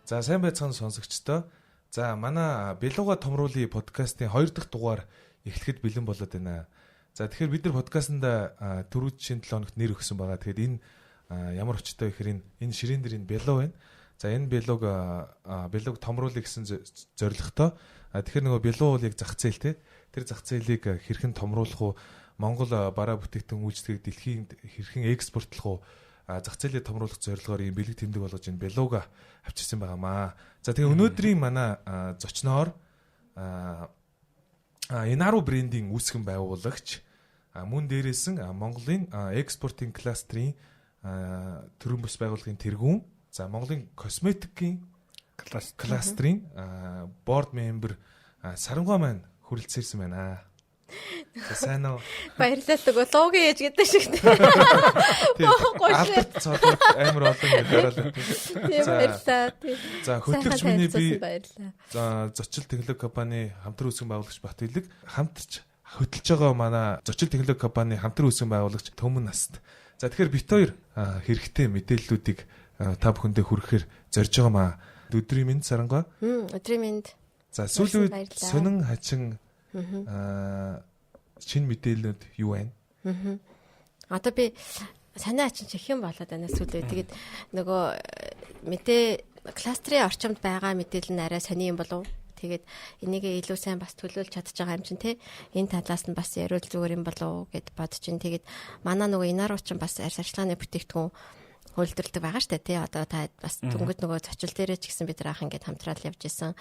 За сайн байцгаана сонсогчдоо. За манай Белуга томруулын подкастын 2 дахь дугаар эхлэхэд бэлэн болоод байна. За тэгэхээр бид нар подкастнда түрүүчийн 7 хоногт нэр өгсөн байгаа. Тэгэхээр энэ ямар өчтэй гэхээр энэ ширээн дээр энэ Белуг байна. За энэ Белуг томруулын гэсэн зорилготой. Тэгэхээр нөгөө Белуг бол яг зах зээл те. Тэр зах зээлийг хэрхэн томруулах уу? Монгол бараа бүтээгдэхүүн үйлчлэгийг дэлхийд хэрхэн экспортлох уу? Зах зээлээ томруулах зорилгоор ийм бэлэг тэмдэг болгож энэ Белуга авчирсан байгаамаа. За тэгээ өнөөдрийн манай зочноор Inaro брендийн үүсгэн байгуулагч мөн дээрээсэн Монголын экспортын кластрын төрийн бас байгууллагын тэргүүн, за Монголын косметикийн кластрын борд мембер Сарангаа маань хүрэлцээрсэн байна. Сайн уу? Баярлалаа нөгөө логийн ээж гэдэг шиг. Алдарт цолоод амар олон яриалаа. Тийм баярлалаа. За хөтлөгч миний би за зочил технологи компани хамтран үүсгэн байгуулагч Батбэлэг хамтарч хөтлөж байгаа манай зочил технологи компани хамтран үүсгэн байгуулагч Төмөн Наст. За тэгэхээр бит хоёр хэрэгтэй мэдээллүүдийг та бүхэндээ хүргэхээр зорж байгаамаа. Өдрийн мэнд Сарангаа. Өдрийн мэнд. За сүүлийн үед сонин хачин шинэ мэдээлэлүүд юу байна? Одоо би санаа ачин чих юм болоод байна сүүлээ. Тэгээд нөгөө мэдээ кластрын орчимд байгаа мэдээлэл нь арай сони юм болов. Тэгээд энийг илүү сайн бас төлөөлж чадж байгаа юм чинь те. Энэ талаас нь бас яриул зүгээр юм болов гэд бодож чинь. Тэгээд манай нөгөө Inaro ч бас арьс арчилгааны бүтээгдэхүүн хөлдөлдөг байгаа штэ тий. Одоо та бас дөнгөж нөгөө зочил дээрээ ч гэсэн бид нар анх ингээд хамтраад явж исэн.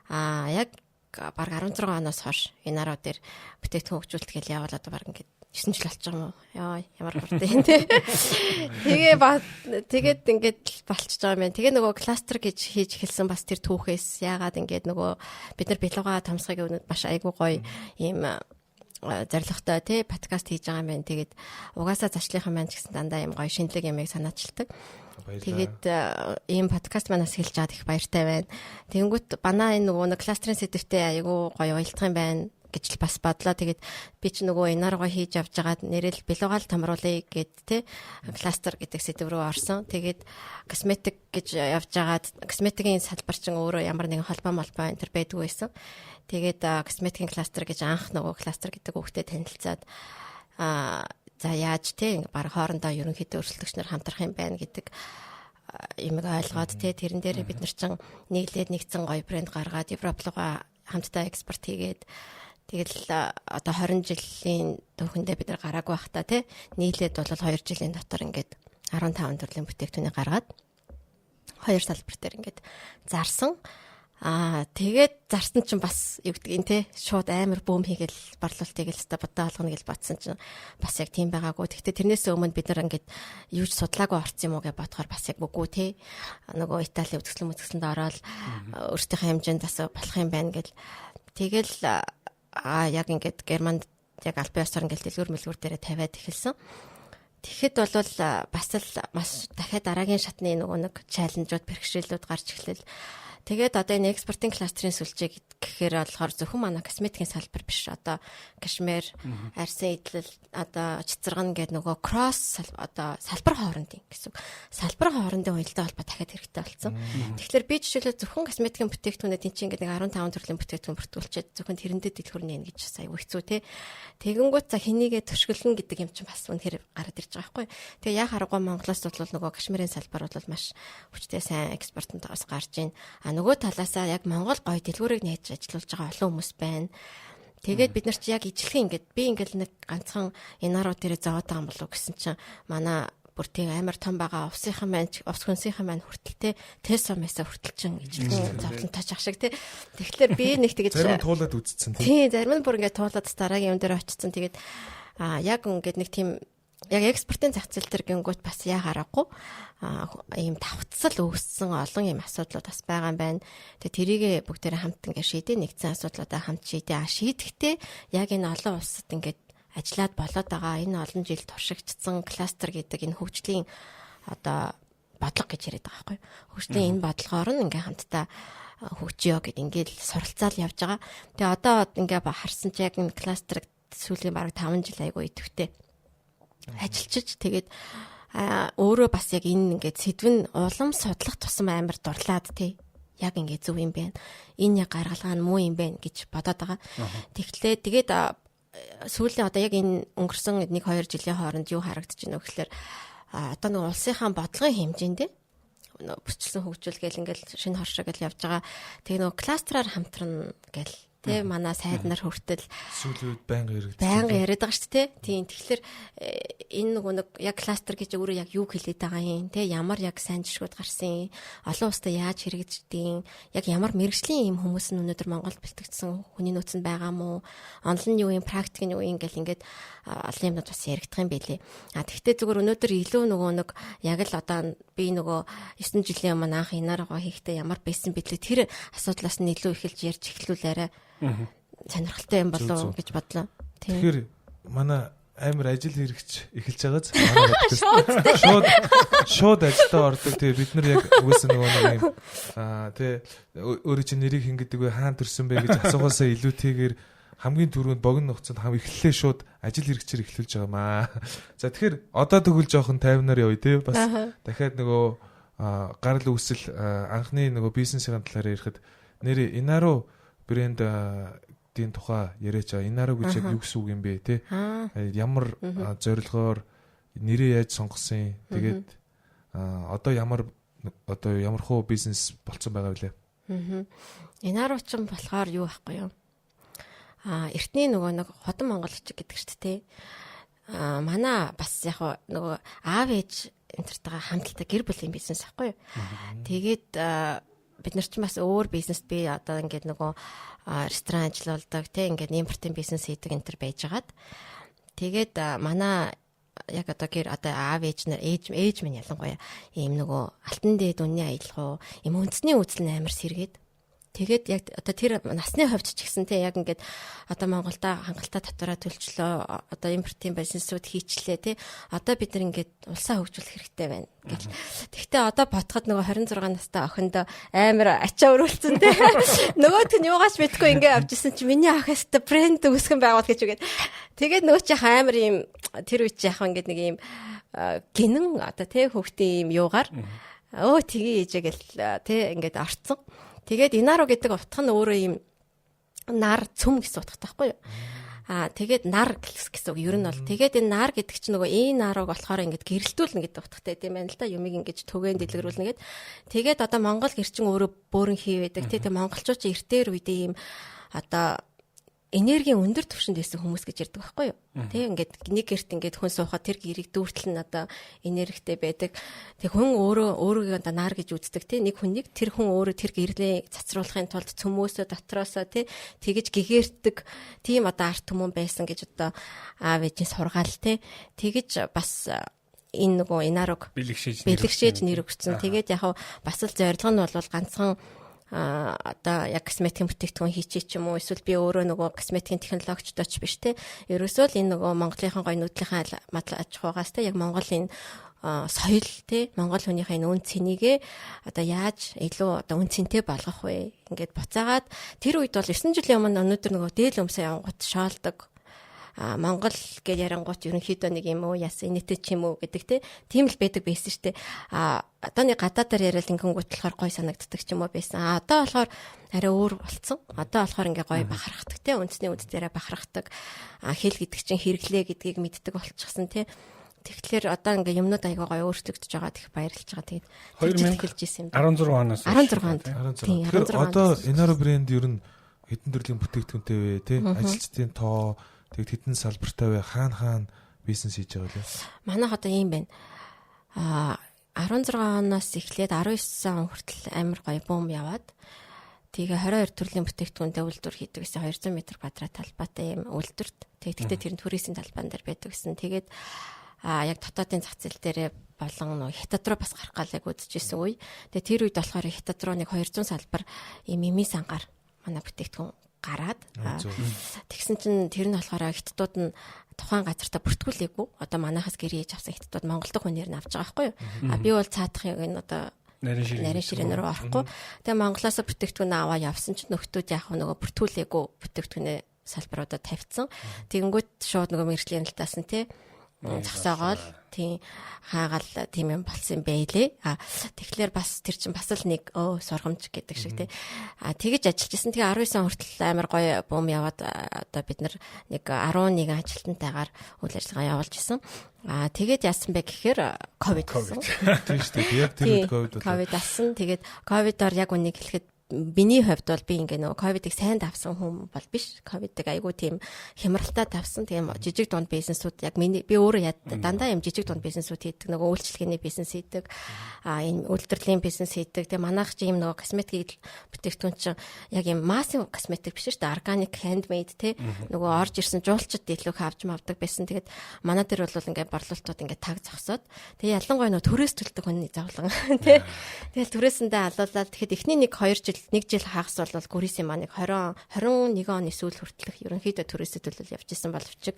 Яг баг 16 оноос хойш Inaro дээр бүтээгдэхүүн хөгжүүлэлт гэж явуулаад баг ингээд 9 жил болж байгаа юм уу? Яа, ямар хурдан тий. Тэгээд ингээд болчихж байгаа юм байна. Тэгээ нөгөө кластер гэж хийж эхэлсэн бас тэр түүхээс яагаад ингээд нөгөө бид нар Белуга томсгыг өнөд маш айгуу гоё ийм зорилготой тий подкаст хийж байгаа юм байна. Тэгээд угаасаа зачлынхан маань ч гэсэн дандаа ийм гоё шинэлэг ямыг санаачилдаг. Тэгээд ийм подкаст манаас хэлж аваад их баяртай байна. Тэнгүүт банаа энэ нөгөө кластрын сэдвтэй айгуу гоё уялдах юм байна гэж л бас бодлоо. Тэгээд би ч нөгөө Inaro хийж авч байгаад нэрэл Белугаал томруулъя гэд те кластер гэдэг сэдв рүү орсон. Тэгээд косметик гэж явж байгаад косметикийн салбар чинь өөрөө ямар нэгэн холбоо энэ төр байдгүй байсан. Тэгээд косметикийн кластер гэж анх нөгөө кластер гэдэг үгтэй танилцаад за яаж те баг хоорондоо ерөнхийдөө өрсөлдөгч нар хамтрах юм байна гэдэг юмыг ойлгоод те тэрэн дээр бид нар чинь нэгдсэн гоё брэнд гаргаад Европ руугаа хамтдаа экспорт хийгээд тэгэл одоо 20 жилийн түүхэндээ бид нар гараагүй байхдаа те нийлээд бол 2 жилийн дотор ингээд 15 төрлийн бүтээгдэхүүнийг гаргаад 2 салбар дээр ингээд зарсан. Тэгээд зарсан чинь бас юу гэдгийг те шууд амар бөөм хийгээл борлуулалтыг л өстө бодоо олгоно гэж батсан чинь бас яг тийм байгаагүй. Гэхдээ тэрнээс өмнө бид нар ингээд юу ч судлаагүй орсон юм уу гэж бодохоор бас яг үгүй те нөгөө Италийн үзэсгэлэнд ороод өөрсдийнхөө хэмжээнд бас болох юм байна гэл тэгэл яг ингээд Германд яг албан ёсоор ингээд дэлгүүр дээрээ тавиад эхэлсэн. Тэгэхэд бол бас л маш дахиад дараагийн шатны нөгөө нэг чаленжууд бэрхшээлүүд гарч эхлэл. Тэгээд одоо энэ экспортын кластрын сүлжээг гэхээр болохоор зөвхөн манай косметикийн салбар биш. Одоо кашмир, арьсан идэл, одоо чицэргэн гэдэг нөгөө кросс одоо салбар хоорондын гэсэн. Салбар хоорондын уялдаа холбоо дахиад хэрэгтэй болсон. Тэгэхээр би жишээлбэл зөвхөн косметикийн бүтээгдэхүүнүүд энэ чинь ингээд 15 төрлийн бүтээгдэхүүн бүртгүүлчихэд зөвхөн тэрэндээ дэлгүүр нэ гэж бас аюу хэцүү те. Тэгэнгүүт за хэнийгээ төшгөлнө гэдэг юм чинь бас үнэхээр гараад ирж байгаа байхгүй. Тэгээ яг харахгүй Монголоос бол нөгөө кашмирын салбар бол маш хүчтэй сайн экспортод бас гарч ийн. Нөгөө талаасаа яг Монгол гоё дэлгүүрийг нээж ажиллуулж байгаа олон хүмүүс байна. Тэгээд бид нар чи яг ижлэх ингээд би ингээл нэг ганцхан Inaro дээр зовоод байгаа юм болов гэсэн чинь манай бүр тийм амар том байгаа ус хүнсийнхэн маань хүртэлтэй тесомесо хүртэлчин ижлэх зовлон тааж ах шиг тий. Тэгэхээр би нэг тэгэж зарим туулаад үзсэн тий. Зарим нь бүр ингээд туулаад дараагийн юм дээр очсон. Тэгээд яг ингээд нэг тийм яг экспортын зах зээл төр гингүүт бас яа харахгүй ийм давтсал үүссэн олон ийм асуудлууд бас байгаа юм байна. Тэгээ тэрийг бүгдээрээ хамт ингээд шийдээ нэгдсэн асуудлуудаа хамт шийдээ. Шийдэхдээ яг энэ олон улсад ингээд ажиллаад болоод байгаа энэ олон жил туршигдсан кластер гэдэг энэ хөгжлийн одоо бодлого гэж яриад байгаа байхгүй. Хөгжлийн энэ бодлогоор нь ингээд хамтдаа хөгжиё гэд ингээд суралцаал явж байгаа. Тэгээ одоо ингээд харсан чи яг энэ кластер сүүлийн бараг 5 жил айгуу идэвхтэй ажиллаж тэгээд өөрөө бас яг энэ ингээд сэдв нь улам судлах тусам амар дурлаад тий яг ингэ зөв юм байна. Энэ яг гаргалгаа нь муу юм байна гэж бодоод байгаа. Тэгээд сүүлийн одоо яг энэ өнгөрсөн 1-2 жилийн хооронд юу харагдаж байна вэ гэхээр одоо нэг улсынхаа бодлогын хэмжээндээ бүчлэн хөгжүүл гэл ингээл шинэ хоршоо гэл явж байгаа. Тэгээ нөгөө кластераар хамтрна гэл тэ манай сайд нар хүртэл сүүлийн үед байнга яриад байгаа шүү дээ. Тийм тэгэхээр энэ нөгөө нэг яг кластер гэж өөрөө яг юу хэлээд байгаа юм тэ ямар яг сайн жишгүүд гарсан олон улстай яаж хэрэгждэг яг ямар мэрэгжлийн юм хүмүүс нь өнөөдөр Монголд бэлтгэгдсэн хүний нөөцөнд байгаа мó онлын юу юм практик нь юу юм гэл ингээд олон юмнууд бас яригдах юм байлээ. Тэгвэл зүгээр өнөөдөр илүү нөгөө нэг яг л одоо би нөгөө 9 жилийн өмнө анх инааргаа хийхдээ ямар байсан бэлээ тэр асуудлаас нь илүү эхэлж ярьж эхлүүлээрэ сонирхолтой юм болов гэж бодлоо. Тэгэхээр манай амар ажил хэрэгч эхэлж байгааз шууд ажилдаа ордог. Тэгээ бид нар яг үгүйс нөгөө нэг юм тэгээ өөрөө чи нэрийг хингэдэг вэ хаан төрсөн бэ гэж асуухаасаа илүүтэйгээр хамгийн түрүүнд богино хугацаанд эхлэлээ шууд ажил хэрэгчээр эхлүүлж байгаа маа. За тэгэхээр одоо тэгвэл жоохон тайвнаар явъя тий бас дахиад нөгөө гарал үүсэл анхны нөгөө бизнесийн талаар ярихад нэр Inaro брэндийн тухай яриач байгаа. Inaro гэж яг юу гэсэн үг юм бэ тий? Ямар зорилгоор нэрээ яаж сонгосон? Тэгээд одоо ямар хөө бизнес болцсон байгаа вэ? Inaro ч юм болохоор юу байхгүй юу? Эртний нөгөө нэг ходон монголчууд гэдэг шүү дээ. Манай бас яг нөгөө аав ээж энтертайгаа хамталтай гэр бүлийн бизнес ахгүй юу. Тэгээд бид нар ч бас өөр бизнест би одоо ингээд нөгөө ресторан ажиллаулдаг тийм ингээд импортын бизнес хийдэг энтер байж хагаад. Тэгээд манай яг одоо гэр одоо аав ээж нар ээж минь ялангуяа ийм нөгөө алтан дээд үнний аялал ийм үндэсний үзэл амар сэргээд тэгээд яг одоо тэр насны хувьд ч гэсэн те яг ингээд одоо Монголда хангалттай татвараа төлчлөө одоо импортын бизнесүүд хийчлээ те одоо бид нар ингээд улсаа хөгжүүлэх хэрэгтэй байна гэл. Тэгвэл одоо бодоход нөгөө 26 настай охиндоо амар ачаа өрүүлсэн те нөгөөдг нь юугаач мэдгүй ингээд авчихсан чи миний ах хэвээр брэнд үүсгэн байгуул гэж үгээд тэгээд нөгөө чи амар юм тэр үе чи яг ингээд нэг юм гинэн одоо те хөвгтийн юм юугаар тгий ээжээгэл те ингээд орцсон. Тэгээд Inaro гэдэг утга нь өөрөө юм нар цөм гэсэн утгатай байхгүй юу? Тэгээд нар гэсэн үг ер нь бол тэгээд энэ нар гэдэг чинь нөгөө Inaro болохоор ингээд гэрэлтүүлнэ гэдэг утгатай тийм байна л да. Юмыг ингэж төгөөнд дэлгэрүүлнэ гэд. Тэгээд одоо Монгол гэрчин өөрөө бөөрн хийвэдэг. Тэгээд монголчууд ч эртээр үедээ юм одоо энергийн өндөр түвшинд байсан хүмүүс гэж ярьдаг байхгүй юу? Тэг ингээд нэг гэрт ингээд хүн суухад тэр гэрийг дүүртэл нь одоо энергитэй байдаг. Тэг хүн өөрийгөө одоо нар гэж үздэг тийм нэг хүнийг тэр хүн өөрөө тэр гэрлээ цацруулахын тулд цөмөөсөө дотроосоо тэгэж гэгэрдэг тийм одоо арт түмэн байсан гэж одоо аав ээжийн сургаал тийм тэгэж бас энэ нөгөө Inaro бэлэгшээж нэр өгсөн. Тэгээд яг бас л зорилго нь бол ганцхан одоо яг косметикийн бүтээгдэхүүн хийчих ч юм уу эсвэл би өөрөө нөгөө косметикийн технологичтой ч биш те. Ерөөсөө л энэ нөгөө Монголынхаа гоё нүүдлийн мадлаа аж ахуйгаас те яг Монголын соёл те Монгол хүнийхээ үн цэнийгээ одоо яаж илүү одоо үн цэнтэй болгох вэ? Ингээд буцаагаад тэр үед бол 9 жилийн өмнө өнөөдөр нөгөө дээл өмсөө явангууд шоолдог. Монгол гэж ярангуут ерөнхийдөө нэг юм уу яасан нийтэд ч юм уу гэдэг тийм л байдаг байсан шүү дээ. Одоо нэг гадаадаар яриад ингэнгүүт болохоор гой санагддаг ч юм уу байсан. Одоо болохоор арай өөр болцсон. Одоо болохоор ингээ гой бахархдаг те үндэсний үд дээрээ бахархдаг. Хэл гэдэг чинь хэрэглээ гэдгийг мэддэг болчихсон те. Тэгэхээр одоо ингээ юмнууд аягаа гой өөрчлөгдөж байгаа тех баярлж байгаа. Тэгээд 2016 оноос 16 Тэгэхээр одоо Inaro брэнд ер нь хэдэн төрлийн бүтээгдэхүүнтэй вэ те ажилчдын тоо тэгээд хэдэн салбартай вэ? Хаана бизнес хийж байгаа вэ? Манайх одоо ийм байна. 16 оноос эхлээд 19 он хүртэл амар гоё бум яваад тэгээ 22 төрлийн бүтээгдэхүүнтэй үйлдвэр хийдэг гэсэн 200 м квадрат талбайтай юм үйлдвэрт. Тэгтээ тэр нь туризмын талбайн дээр байдаг гэсэн. Тэгээд яг дотоодын зах зээл дээрээ болон нөө хятад руу бас гарах галыг үзчихсэн үе. Тэгээ тэр үед болохоор хятад руу нэг 200 салбар ийм эми сангаар манай бүтээгдэхүүн гараад тэгсэн чинь тэр нь болохоор хятадууд нь тухайн газартаа бүртгүүлээгүй. Одоо манайхаас гэрээ хийж авсан хятадууд Монголд хүнээр нь авч байгаа байхгүй юу? Би бол цаадахыг энэ одоо нарийн ширээнээр орохгүй. Тэгээ Монголоос бүтээгдэхүүн аваа явсан чинь нөхдүүд яг нөгөө бүртгүүлээгүй бүтээгдэхүүнээ салбаруудад тавьсан. Тэгэнгүүт шууд нөгөө мэржлийн нэлтаас нь зогсоогоол тийм хаагаал тийм юм болсон байлээ. Тэгэхээр бас тэр чинь бас л нэг сургамж гэдэг шиг тий. Тэгэж ажиллаж исэн. Тэгээ 19 он хүртэл амар гоё бум яваад одоо бид нэг 11 ажилтнтайгаар үйл ажиллагаа явуулж исэн. Тэгээд яасан бэ гэхээр ковид болсон. Тийм шүү дээ. Яг тэр ковид асан. Тэгээд ковидоор яг үнийг хэлэхэд миний хувьд бол би ингээ нөгөө ковидыг сайн давсан хүн бол биш. Ковидыг айгүй тийм хямралтай давсан. Тийм жижиг дунд бизнесүүд яг би өөрөө дандаа юм жижиг дунд бизнесүүд хийдэг. Нөгөө үйлчлэгээний бизнес хийдэг. Энэ үйлдвэрлэлийн бизнес хийдэг. Тэгээ манайх чи юм нөгөө косметик бүтээгдэхүүн чинь яг юм массын косметик биш шүү дээ. Organic handmade тий. Нөгөө орж ирсэн жуулчд илүү авч мавдаг байсан. Тэгээд манай дээр бол ингээ борлуулалтууд ингээ таг зогсоод. Тэгээ ялангуяа нөгөө төрөөс төлдөг хүний завлан тий. Тэгэл төрөөсөндөө алуулаад тэгэхэд эхний 1 жил хагас бол гүрийсэн маань 21 оны сүүл хүртэлх ерөнхийдөө төрөөсөө төлөв явж исэн боловч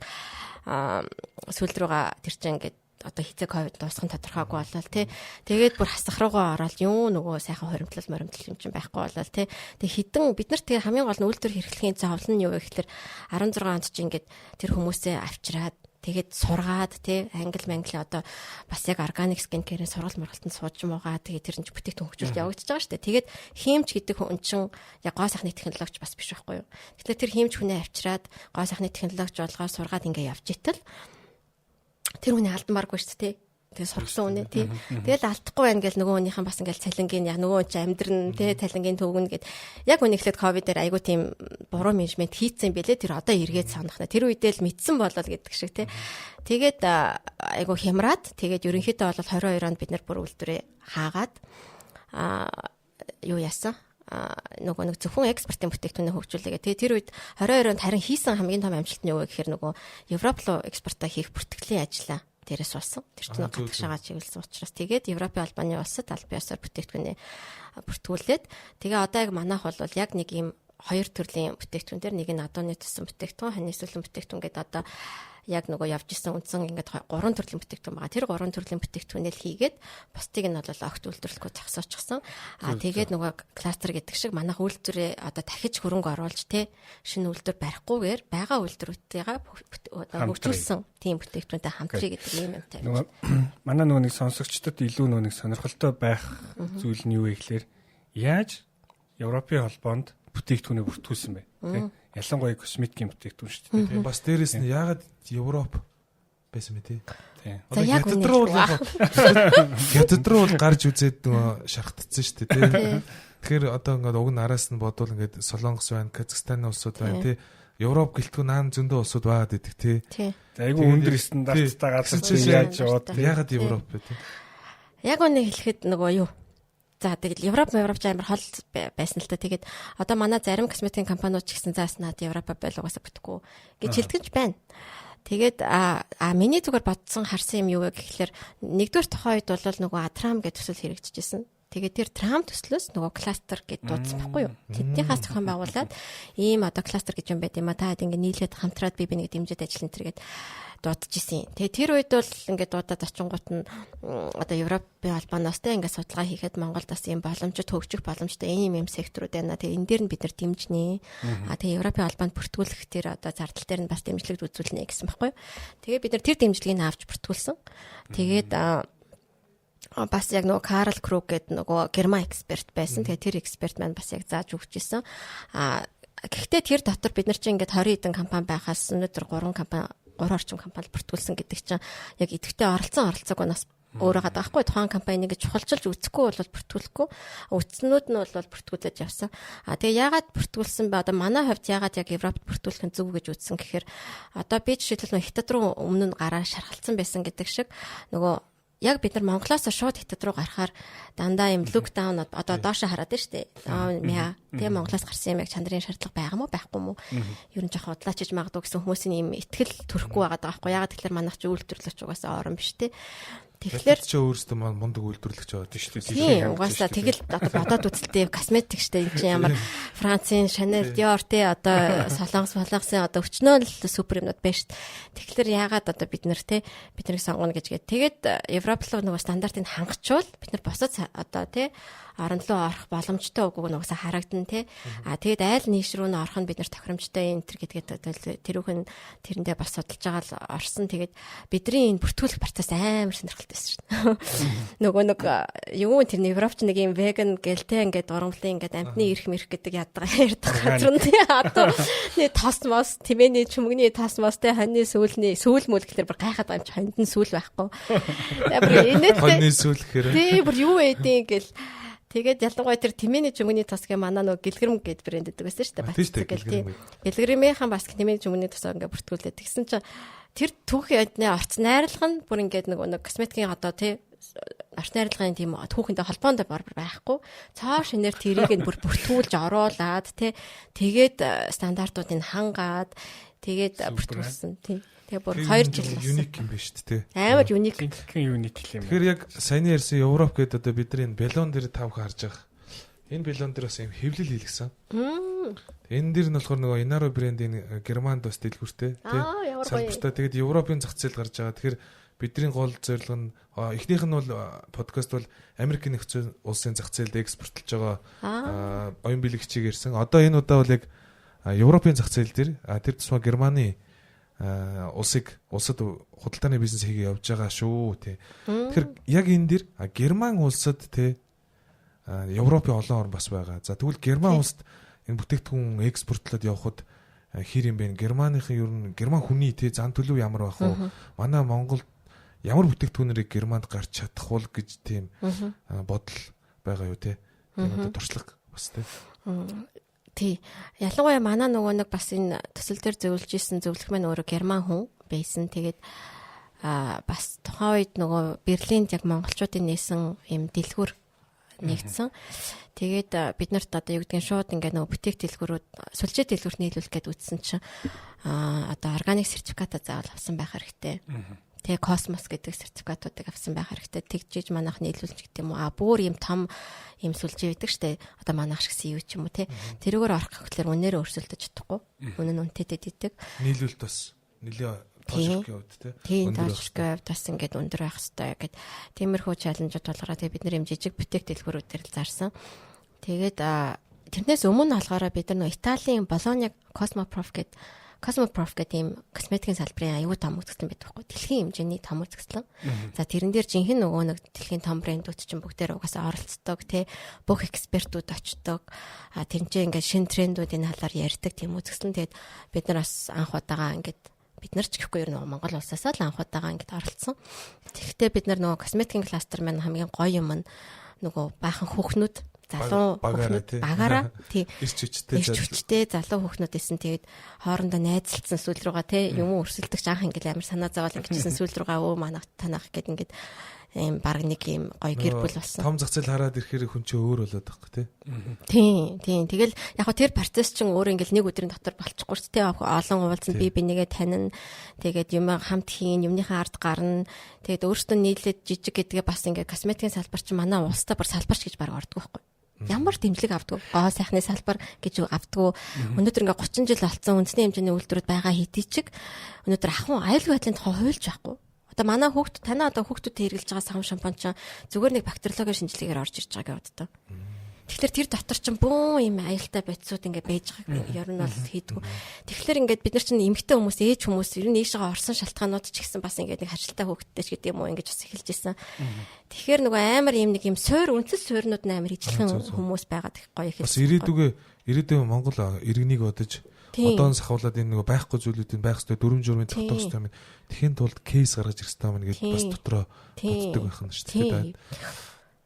сүүл рүүгээ тэр чинь ингээд одоо хизээ ковид дуусах нь тодорхойгүй болол тий. Тэгээд бүр хасах руугаа ороод юу нөгөө сайхан хоримтлал юм чинь байхгүй болол тий. Тэг хідэн бид нар тэгээ хамгийн гол нь үйлдвэр хэрэглэхийн зовлон нь юу вэ гэхээр 16 онд чинь ингээд тэр хүмүүсээ авчираад тэгээд сургаад тий англи мангли одоо бас яг органик скинкерийн сургал мургалтанд сууж муугаа тэгээд тэр нь бүтээгдэхүүн хөгжүүлэлт явагдаж байгаа шүү дээ. Тэгээд хиймч гэдэг хүн чинь яг гоо сайхны технологич бас биш байхгүй юу. Тэгэхээр тэр хиймч хүнээ авчираад гоо сайхны технологич болгоо сургаад ингээ явж итэл тэр хүний алдмааргүй шүү дээ. Тэгээ сургасан үнэ тий. Тэгэл алдахгүй байна гэл нөгөөнийхэн бас ингээл цалингийн яг нөгөө чи амьдрын тий цалингийн төвгөн гэд яг үнэхлээд ковидээр айгу тийм буруу менежмент хийцэн бэлээ тэр одоо эргээд санахна. Тэр үедээ л мэдсэн болол гэдэг шиг тий. Тэгээд айгу хямраад тэгээд ерөнхийдөө бол 22 онд бид нар бүр үйлдвэрээ хаагаад юу яасан нөгөө нэг зөвхөн экспортын бүтээгдэхүүнээ хөгжүүлээгээ. Тэгээ тэр үед 22 онд харин хийсэн хамгийн том амжилт нь юу вэ гэхээр нөгөө Европ руу экспортоо хийх бүртгэлийн ажлаа дээрээс болсон. Тэр чинь гадагшаага чиглэсэн учраас тэгээд Европын албаны улсад аль биесээр бүтээгдэхүүнээ бүртгүүлээд тэгээ одоо яг манайх бол яг нэг юм хоёр төрлийн бүтээгдэхүүн дээр нэг нь адууны туссан бүтээгдэхүүн, ханы сүлэн бүтээгдэхүүн гэдэг одоо яг нөгөө явж исэн үндсэн ингээд 3 төрлийн бүтээгдэхүүн байгаа. Тэр 3 төрлийн бүтээгдэхүүнээ л хийгээд бусдыг нь бол огт үйлдвэрлэхгүй зогсоочсон. Тэгээд нөгөө кластер гэдэг шиг манайх үйлдвэрээ одоо дахиж хөрөнгө оруулж те шинэ үйлдвэр барихгүйгээр байгаа үйлдвэрүүдтэйгээ хөгжүүлсэн тийм бүтээгдэхүүнтэй хамтрий гэдэг юм юмтай. Нөгөө манай нөгөө нэг сонсогчдод илүү нөгөө нэг сонирхолтой байх зүйл нь юу вэ гэхээр яаж Европын холбоонд бүтээгдэхүүнээ бүртгүүлсэн бэ? Тэ? Ялангуяа косметикийн бүтээгдэхүүн шүү дээ. Бас дээрэс нь яагаад Европ байсан бэ тий? Одоо хятад руу бол гарч үзээд нөгөө шархтцсан шүү дээ тий. Тэгэхээр одоо ингээд уг нараас нь бодвол ингээд Солонгос байна, Казахстаны улсууд байна тий. Европ гэлтгүй наан зөндөө улсууд байгаад идэг тий. Айгу өндөр стандарттай газар чинь яаж яваад яагаад Европ бэ тий? Яг үнэ хэлэхэд нөгөө юу? За тэгэл Европ амар хол байсан л та. Тэгээд одоо манай зарим косметикийн компаниуд ч гэсэн зааснаад Европ байлгаас бүтэхгүй гэж хэлтгэж байна. Тэгээд миний зүгээр бодсон харсан юм юу вэ гэхэлэр нэгдүгээр тухайн үед бол нөгөө Атрам гэдэг төсөл хэрэгжижсэн. Тэгээд тэр Трам төслөөс нөгөө кластер гэж дуудсан байхгүй юу? Тэднийхээс зохион байгуулад ийм одоо кластер гэж юм байт юм а. Та ингэ нийлээд хамтраад бие биенийг дэмжиж ажиллана тэргээд дуудаж исэн. Тэгээ тэр үед бол ингээд дуудаад очингууд нь одоо Европын албаноос тэ ингээд судалгаа хийхэд Монголд бас ийм боломжит хөгжих боломжтой ийм секторууд байна. Тэгээ энэ дээр нь бид нар дэмжнэ. Тэгээ Европын албанд бүртгүүлэх тэр одоо зардал дээр нь бас дэмжлэгд үзүүлнэ гэсэн байхгүй юу? Тэгээ бид нар тэр дэмжлэгийг авч бүртгүүлсэн. Тэгээд бас яг нөгөө Карл Круг гэдэг нөгөө герман эксперт байсан. Тэгээ тэр эксперт маань бас яг зааж өгч ирсэн. Гэхдээ тэр дотор бид нар чинь ингээд 20 хэдэн компани байхаас өнөөдөр 3 орчим компани бүртгүүлсэн гэдэг чинь яг идэвхтэй оролцоог бас өөрөө гадаг байхгүй тухайн компаниг чухалчилж үзэхгүй бол бүртгүүлэхгүй үтснүүд нь бол бүртгүүлээд явсан. Тэгээ яагаад бүртгүүлсэн бэ? Одоо манай хувьд яагаад яг Европт бүртгүүлэх нь зөв гэж үзсэн гэхээр одоо би жишээлбэл Хятад руу өмнө нь гараа шархалцсан байсан гэдэг шиг нөгөө яг бид нар Монголоос шууд Хятад руу гарахаар дандаа юм локдаун одоо доошо хараад байна шүү дээ. Тэгээ Монголоос гарсан юм яг чандрын шаардлага байгаа мó байхгүй мó. Ер нь жоох удлаачиж магадгүй гэсэн хүмүүсийн юм итгэл төрөхгүй байгаа даа байхгүй. Ягаад тэгэхээр манайх ч үйлдвэрлэгч угаасаа орон биш те. Тэгэхээр ч өөрөөсөө мундаг үйлдвэрлэгч байгаа тийм шүү дээ. Тийм, угаасаа тэгэл одоо бодоод үзэлтэй косметик штэ энэ чинь ямар Францын Chanel, Dior те одоо солонгосын одоо өчнөө л супер юмнууд байна штэ. Тэгэхээр яагаад одоо бид нарыг сонгоно гэж тэгээд Европ руу нөгөө стандартыг хангачвал бид нар босод одоо те орон руу орох боломжтой үгүйг нь угаасаа харагдан те. Тэгээд айл нийш рүү н орох нь бид нар тохиромжтой энэ төр гэдгээд тэрүүхэн тэрэндээ бас судалж байгаа л орсон. Тэгээд бидний энэ бүртгүүлэх процесс амар сонирхолтой байсан шин. Нөгөө юу тэр Европч нэг юм веган гэлтэй ингээд дурамлын ингээд амтны ирэх мэрх гэдэг ядгаа ярьдаг газар нь тий. Одоо нэг тосмос тэмээний чүмгний тосмостэй хоньны сүүл мөл гэхэлэр бүр гайхаад байгаа юм чи хонд нь сүүл байхгүй. Тэгээд хоньны сүүл гэхээр тий бүр юу эдийн гэл тэгээд ялангуяа тэр тэмээний чүмгний тос гэ манай нөгөө гэлгэрм гэд брэнд гэдэг байсан шүү дээ. Гэлгэрмийнхэн бас тэмээний чүмгний тосоо ингээ бүртгүүлээд тэгсэн чинь тэр түүхийн одны орц найрлага нь бүр ингээд нэг косметикийн одоо тий орц найрлагын тийм түүхэндээ холбоонд байхгүй. Цоо шинээр тэрийг нь бүр бүртгүүлж оруулаад тий тэгээд стандартуудыг хангаад тэгээд бүртгүүлсэн тий. Тэгээ бүр 2 жил юник юм байна шүү дээ. Амар юник. Юник юм. Тэгэхээр яг саяны ярьсан Европ гэдэг одоо бидний баллон дээр тавх харж байгаа. Энэ баллон дээр бас юм хэвлэл хийлгсэн. Энэ дээр нь болохоор нөгөө Inaro брендийн Германд бас дэлгүүртэй тий. Салбартаа тэгээд Европын зах зээл гарч байгаа. Тэгэхээр бидний гол зорилго нь эхнийх нь бол подкаст бол Америк нэгдсэн улсын зах зээлд экспортлж байгаа оюун бэлэгчийг ирсэн. Одоо энэ удаа бол яг Европын зах зээл дээр тэр тусмаа Германы улсад худалдааны бизнес хийгээ явж байгаа шүү тий. Тэгэхээр яг энэ дэр Герман улсад тий Европын олон орн бас байгаа. За тэгвэл Герман улсад энэ бүтээгдэхүүн экспортлоод явхад хэр юм бэ? Германыхын ер нь Герман хүний тий зан төлөв ямар байх вэ? Манай Монголд ямар бүтээгдэхүүнэрийг Германд гарч чадах вэ гэж тийм бодол байгаа юу тий. Тийм одоо туршлага бас тий. Тий. Ялангуяа манай нөгөө нэг бас энэ төсөл дээр зөвлөж исэн зөвлөх маань өөрөө герман хүн байсан. Тэгээд бас тухайн үед нөгөө Берлинд яг монголчуудын нээсэн юм дэлгүүр нэгдсэн. Тэгээд бид нарт одоо юу гэдгийг шууд ингээ нөгөө бүтээх дэлгүүрүүд сүлжээ дэлгүүрт нийлүүлэх гээд үтсэн чинь одоо органик сертификатаа заавал авсан байх хэрэгтэй. Тэгээ космос гэдэг сертификатуудыг авсан байх хэрэгтэй. Тэгжиж манайх нийлүүлж гэдэг юм уу? Бүр юм том юм сүлжээ байдаг штэ. Одоо манайх шиг CEO ч юм уу те. Тэрүүгээр орох гэхлээр үнээрээ өрсөлдөж чадахгүй. Үнэн үнэтэд идэг. Нийлүүлэлт бас нэлээ тоошрох явд те. Тийм тоошрох бас ингээд өндөр байх хэрэгтэй гэд тиймэрхүү чаленжууд болгороо тэгээ бид нэр юм жижиг бүтээх дэлгүүрүүдээр л зарсан. Тэгээд тэрнээс өмнө болохоор бид нар Италийн Болоня Cosmoprof гэдэг ийм косметикийн салбарын аюул том үзэсгэлэн байдаг байхгүй. Дэлхийн хэмжээний том үзэсгэлэн. За тэрэн дээр жинхэнэ нөгөө нэг дэлхийн том брэндүүд чинь бүгдээр угаасаа оролцдог тий. Бүх экспертүүд очдог. Тэрнчээ ингээд шин трендүүдийн талаар ярьдаг тийм үзэсгэлэн. Тэгээд бид нар бас анх удаага ингээд бид нар ч гэхгүй ер нь Монгол улсаас л анх удаага ингээд оролцсон. Тэгэхдээ бид нар нөгөө косметикийн кластер маань хамгийн гоё юм нь нөгөө баахан хүүхнүүд залуу багаараа тий ирч хүчтэй залуу хүүхнүүд исэн. Тэгээд хоорондоо найзалцсан сүүл рүүгээ тий юм өрсөлдөгч анх ингээл амар санаа зовоол ингэжсэн сүүл рүүгээ өө манайх танах гэд ингээд ийм баг нэг ийм гоё гэр бүл болсон. Том зах зээл хараад ирэхээр хүн чинь өөр болоод байхгүй тий. Тийм. Тэгэл яг хөө тэр процесс чинь өөр ингээл нэг өдрийн дотор болчихгүй шүү дээ. Олон уулзсан би бинийгээ танина. Тэгээд юм хамт хийн, юмныхаа ард гарна. Тэгээд өөртөө нийлээд жижиг гэдгээ бас ингээд косметикийн салбар чинь манай улстай бүр салбарч гэж баг ордог байхгүй. Ямар дэмжлэг авдаг гоо сайхны салбар гэж авдаг. Өнөөдөр ингээ 30 жил болсон үндэсний хэмжээний үйлдвэрүүд байгаа хэдий чиг өнөөдөр ахын аюулгүй байдлын тухай хуульч байхгүй. Одоо манай хүүхд танаа одоо хүүхдүүдэд хэрэглэж байгаа сав шампунь чинь зүгээр нэг бактериологийн шинжилгээгээр орж ирж байгаа гэдэг одоо. Тэгэхээр тэр дотор чинь бөөн юм аюултай бодисууд ингээ байж байгааг ер нь бол хийдгүү. Тэгэхээр ингээд бид нар чинь эмэгтэй хүмүүс, ээж хүмүүс ер нь ийшээ орсон шалтгаанууд ч гэсэн бас ингээд нэг хажилттай хүүхдтэй ч гэдэг юм уу ингэж бас эхэлж ирсэн. Тэгэхээр нөгөө амар юм нэг юм суур үндэс суурнууд амар ижилхэн хүмүүс байгаад их гоё ихэлсэн. Бас ирээдүйн Монгол иргэнийг бодож одоон сахуулаад энэ нөгөө байхгүй зүйлүүдийн байх ёстой дүрм журмын тогтоох ёстой юм. Тэхийн тулд кейс гаргаж ирэх ёстой юм гэж бас дотроо боддог байх нь шүү дээ.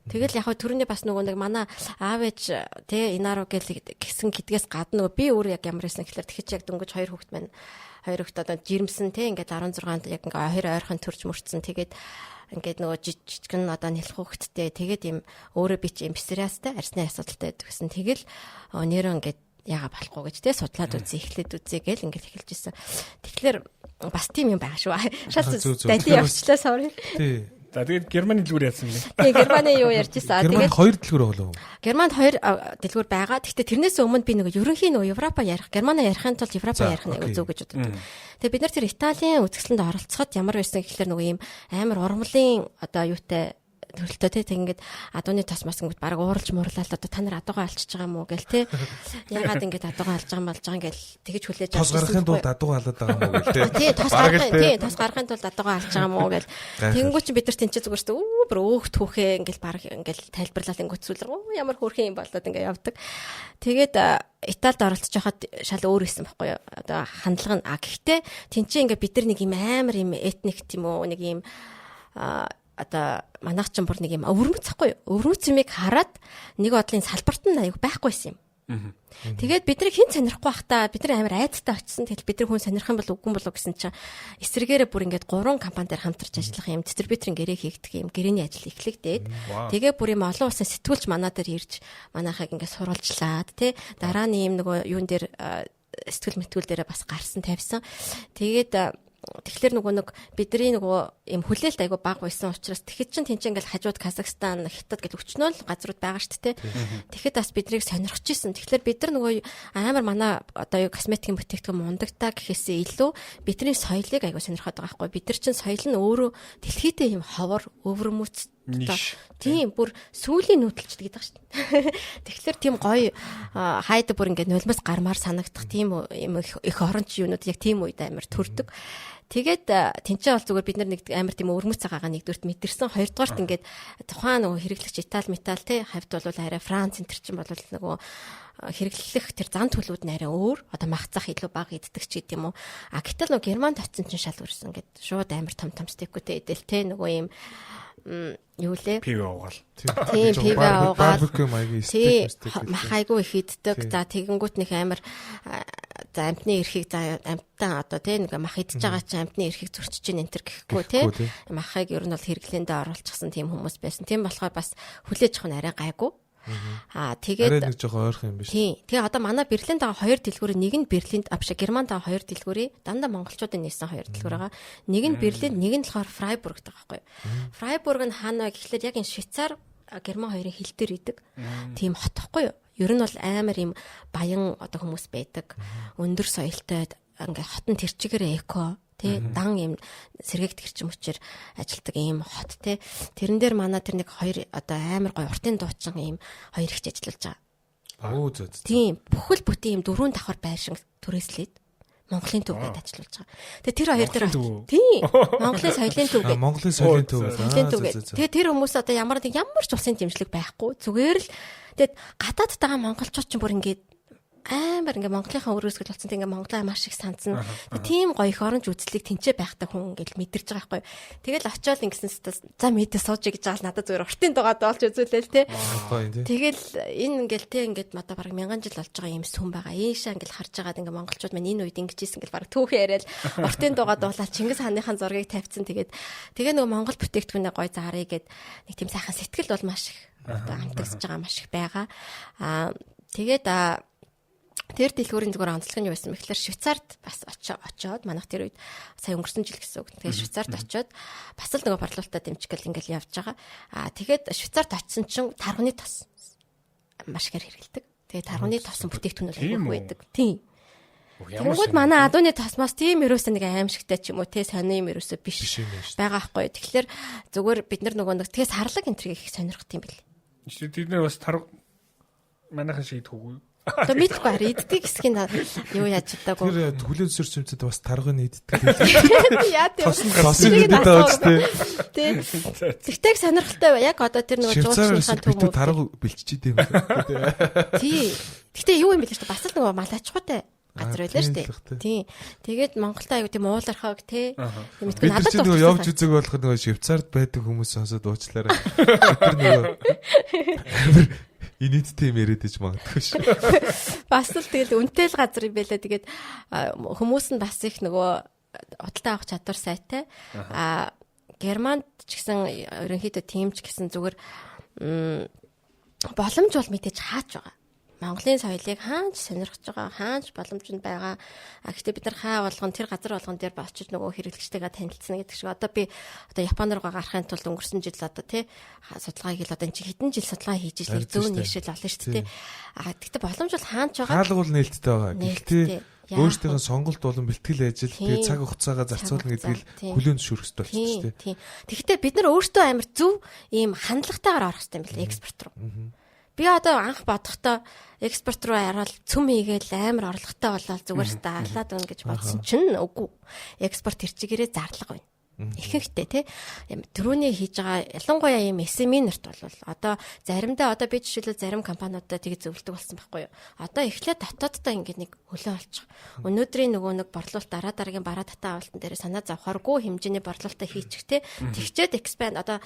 Тэгэл яг түрүүний бас нөгөө нэг манай аав ээж тий Inaro гэсэн гэдгээс гадна нөгөө би өөр яг ямар байсан гэхэлэр тэгэхэд яг дөнгөж хоёр хүүхэд маань хоёр хүүхэд одоо жирэмсэн тий ингээд 16-нд яг ингээ хоёр ойрхон төрж мөрцсөн тэгээд ингээд нөгөө жижигэн одоо нэлэх хүүхэдтэй тэгээд им өөрөө би чи импсериастай арсны асуудалтай байдаг гэсэн тэгэл нэрөө ингээд яага болохгүй гэж тий судлаад үзье эхлээд үзье гэл ингээд эхэлж ирсэн. Тэгэхээр бас тийм юм байгаа шүү. Шал дайли явчлаа sorry. Тий. За тэгээд Германы дэлгүүр яасан бэ? Тэгээ Германы юу ярьж ирсэн. Тэгээд 2 дэлгүүр оглоо. Германд 2 дэлгүүр байгаа. Гэхдээ тэрнээс өмнө би нэг ерөнхий нэг Европа ярих, Германы ярихын тулд Европа ярих нэг зөв гэж боддог. Тэгээ бид нар тэр Италийн үзэсгэлэнд оролцоход ямар байсан гэхэлэр нөгөө ийм амар урмлын одоо юутай төрөлтөө те ингээд адууны тос мас ингээд баг ууралж муурлаа л одоо та нар адуугаа алчиж байгаа мó гэл те ягаад ингээд адуугаа алж байгаа юм болж байгаа ингээл тэгэж хүлээж тос гарахын тулд адуугаа алаад байгаа мó гэл те тос гарахын тулд адуугаа алж байгаа мó гэл тэнгуү чи бид нар тэнцээ зүгээр шүү дээ бүр өөхт хөөхээ ингээл баг ингээл тайлбарлал ингөцүүлэр ямар хөөрхөн юм болоод ингээд явдаг. Тэгээд Италид оролцож байхад шал өөр исэн байхгүй юу одоо хандлага нь гэхдээ тэнцээ ингээд бид нар нэг юм амар юм этник тийм үү нэг юм одоо манайх ч бүр нэг юм өвөрмөц ахгүй өвөрмөц юмыг хараад нэг бодлын салбарт нь аяг байхгүйсэн юм. Тэгээд бид нар хин сонирхгүй байхдаа бид нар амар айдтай очисон. Тэгэл бид нар хүн сонирх юм бол үгүй юм болов гэсэн чинь эсрэгээрээ бүр ингээд 3 компани дээр хамтарч ажиллах юм дистрибьюторын гэрээ хийгдэх юм гэрээний ажил эхлэгдээд тэгээ бүр юм олон улсын сэтгүүлч манаа дээр ирж манайхыг ингээд сурвалжлаад тий дараа нь юм нөгөө юун дээр сэтгэл мэтгүүл дээрээ бас гарсан тавьсан. Тэгээд тэгэхээр нөгөө нэг бидний нөгөө юм хүлээлт айгу бага байсан учраас тэгэхэд чин тэнцэн ингээл хажууд Казахстан, Хятад гэл өчнөөл газрууд байгаа шүү дээ. Тэгэхэд бас биднийг сонирхож исэн. Тэгэхээр бид нар нөгөө амар манай одоо юу косметикийн бүтээгдэхүүн мундагтаа гэхээсээ илүү бидний соёлыг айгу сонирхоод байгаа байхгүй. Бид нар чин соёл нь өөрөө дэлхийдээ юм ховор, өвөрмөц тийм бүр сүүлийн нүүдэлчд гэдэг шүү дээ. Тэгэхээр тийм гоё хайд бүр ингээд нулимс гармаар санагдах тийм юм их оронч юунууд яг тийм үед амар төрдөг. Тэгээд тэнцээ бол зүгээр бид нар нэг амар тийм өрмөц цагаагаа нэгдүгürt мэдэрсэн. Хоёрдугаарт ингээд тухайн нөгөө хэрэглэгч Итали метал те хавьд бол арай Франц энэ төр чинь бол нөгөө хэрэглэх тэр зан төлөвүүд нь арай өөр. Одоо махцах илүү бага иддэг ч гэдэг юм уу. А гэтэл нөгөө Германд очсон чинь шал үрсэн ингээд шууд амар том стекүүтэй идэл те нөгөө юм юу лээ? Пив уугаал. Тийм пив уугаал. Барбекю маягийн стейк махайгүй их иддэг. За тэгэнгүүт нэг амар за амтны эрхийг за амттан одоо тий нэг мах идж байгаа чи амтны эрхийг зөрчиж ин энтер гэхгүй тий махыг ер нь бол хэрэглээндээ оруулчихсан тийм хүмүүс байсан. Тийм болохоор бас хүлээж авах нь арай гайгүй. Тэгээд арай нэг жоохон ойрхон юм биш. Тий. Тэгээ одоо манай Берлинд байгаа 2 дэлгүүрийн нэг нь Берлинд Германд байгаа 2 дэлгүүрийн дандаа монголчуудын нээсэн 2 дэлгүүр байгаа. Нэг нь Берлинд, нэг нь болохоор Фрайбургт байгаа байхгүй юу. Фрайбург нь хаана вэ гэхэлэр яг энэ Швейцар, Герман хоёрын хил дээр идэг. Тийм хот байхгүй юу. Ер нь бол амар юм баян одоо хүмүүс байдаг. Өндөр соёлтой ингээ хотон тэр чигээрээ эко тий дан юм сэргээгт гэрчим хүчээр ажилтдаг ийм хот тий тэрэн дээр манай тэр нэг 2 одоо амар гоё уртын дуучин ийм 2 ихч ажиллаж байгаа. Оо зөө. Тийм бүхэл бүтэн ийм 4 давхар байшин түрээслээд Монголын төвөд ажиллаж байгаа. Тэгээ тэр хоёр дээр тийм Монголын соёлын төвөд Монголын соёлын төвөд. Тэгээ тэр хүмүүс одоо ямар ч улсын дэмжлэг байхгүй зүгээр л тэгээд гадаадд байгаа монголчууд ч бүр ингээд амар ингээ Монголынхаа өрөөсгөл болсон тийм ингээ Монголаа маш их санацсан. Тийм гоё их оронч үзлийг тэнцээ байхтай хүн ингээл мэдэрч байгаа байхгүй. Тэгэл очиод ингэсэн за мэдээ сууж гэж аал надад зүгээр уртын дугаад олж үзүүлээл те. Тэгэл энэ ингээл те ингээд одоо бараг 1000 жил болж байгаа юм сүм байгаа. Ийшээ ингээл харж байгаад ингээ монголчууд маань энэ үед ингэж ийсэн ингээл бараг түүхэн яриад уртын дугаад дуулаад Чингис хааны зургийг тавьчихсан. Тэгээ нөгөө Монгол бүтээгдэхүүнээ гоё заарыг гээд нэг тийм сайхан сэтгэл бол маш их одоо амтагсаж байгаа маш их байгаа. Тэгээд тэр дэлгүүрийн зүгээр онцлог нь юу байсан мэхлээр Швейцарт бас очоод манайх тэр үед сая өнгөрсөн жил гэсэн үг. Тэгээд Швейцарт очоод бас л нөгөө борлуулалтаа дэмжигэл ингээл явж байгаа. Тэгээд Швейцарт очсон чинь тархуны тос маш ихээр хэрэгэлдэг. Тэгээд тархуны тосон бүтээгдэхүүн бол айгүй байдаг. Тийм. Тэнгүүд манай адууны тосмоос тийм ерөөсөө нэг аимшигтай ч юм уу те сони юм ерөөсөө биш байгаа байхгүй. Тэгэхээр зүгээр бид нар нөгөө нэг тэгээс харлаг энтрийг их сонирхт юм бэл. Тэд нэр бас манайхан шиг идэх үгүй. Одоо мэдгүй хараа иддэг хэсгийн юу яаж чадаагүй. Тэр хүлээд сэрчмцэд бас таргын иддэг. Яа тийм. Тосон иддэг байж тээ. Тэгтээ сонирхолтой яг одоо тэр нөгөө жуулчныхаа төв тарга бэлчиж идэм. Тий. Тэгтээ юу юм бэ л шүү дээ. Бас л нөгөө мал аж ахуйтай газар байлаа шүү дээ. Тий. Тэгээд Монголтай аягүй тийм уулархаг тий. Мэдгүй надад нөгөө явж үзэг болох нөгөө Швейцарт байдаг хүмүүс сонсоод уучлаарай. Тэр нөгөө инээдтэй юм яриад иж магадгүй шүү. Бас л тэгэл үнэтэй л газар юм байлаа. Тэгээд хүмүүс нь бас их нөгөө худалдаа авах чадвар сайтай. Германд ч гэсэн ерөнхийдөө тийм ч гэсэн зүгээр боломж бол мэдээж хаач байгаа. Монголын соёлыг хаанч сонирхож байгаа, хаанч боломжнд байгаа. Гэхдээ бид нар хаа болгон тэр газар болгон дээр болчих нөгөө хэрэглэгчтэйгээ танилцсан гэдэг шиг. Одоо би Японд руу гарахын тулд өнгөрсөн жил одоо тий судалгаа хийгээл одоо энэ хэдэн жил судалгаа хийж ирлээ зөөн нэгшил олно шүү дээ. Гэхдээ боломж бол хаанч байгаа. Хаалга бол нээлттэй байгаа. Гэхдээ өөрсдийнхөө сонголт болон бэлтгэл ажил тэгээ цаг хугацаагаа зарцуулна гэдгийг хүлээн зөвшөөрөх хэрэгтэй болчихсон шүү дээ. Тэгэхдээ бид нар өөртөө амар зөв ийм хандлагатайгаар орох хэрэгтэй юм байна экспорт руу. Би одоо анх бодохдоо экспорт руу ороод цөм хийгээл амар орлоготой болоод зүгээр даалаад өгнө гэж бодсон чинь үгүй. Экспорт ирчигээрээ зарлага байна. Ихэнхдээ тий түрүүний хийж байгаа ялангуяа ийм SME нарт бол одоо заримдаа одоо би жишээлбэл зарим компаниудад тийг зөвлөдөг болсон байхгүй юу. Одоо эхлээд дотооддоо ингээд нэг хөлөө олчих. Өнөөдрийн нөгөө нэг борлуулалт дараагийн бараа татаа авалтан дээр санаа зовхоргүй хэмжээний борлуулалтаа хийчих тий. Тэгчээд expand одоо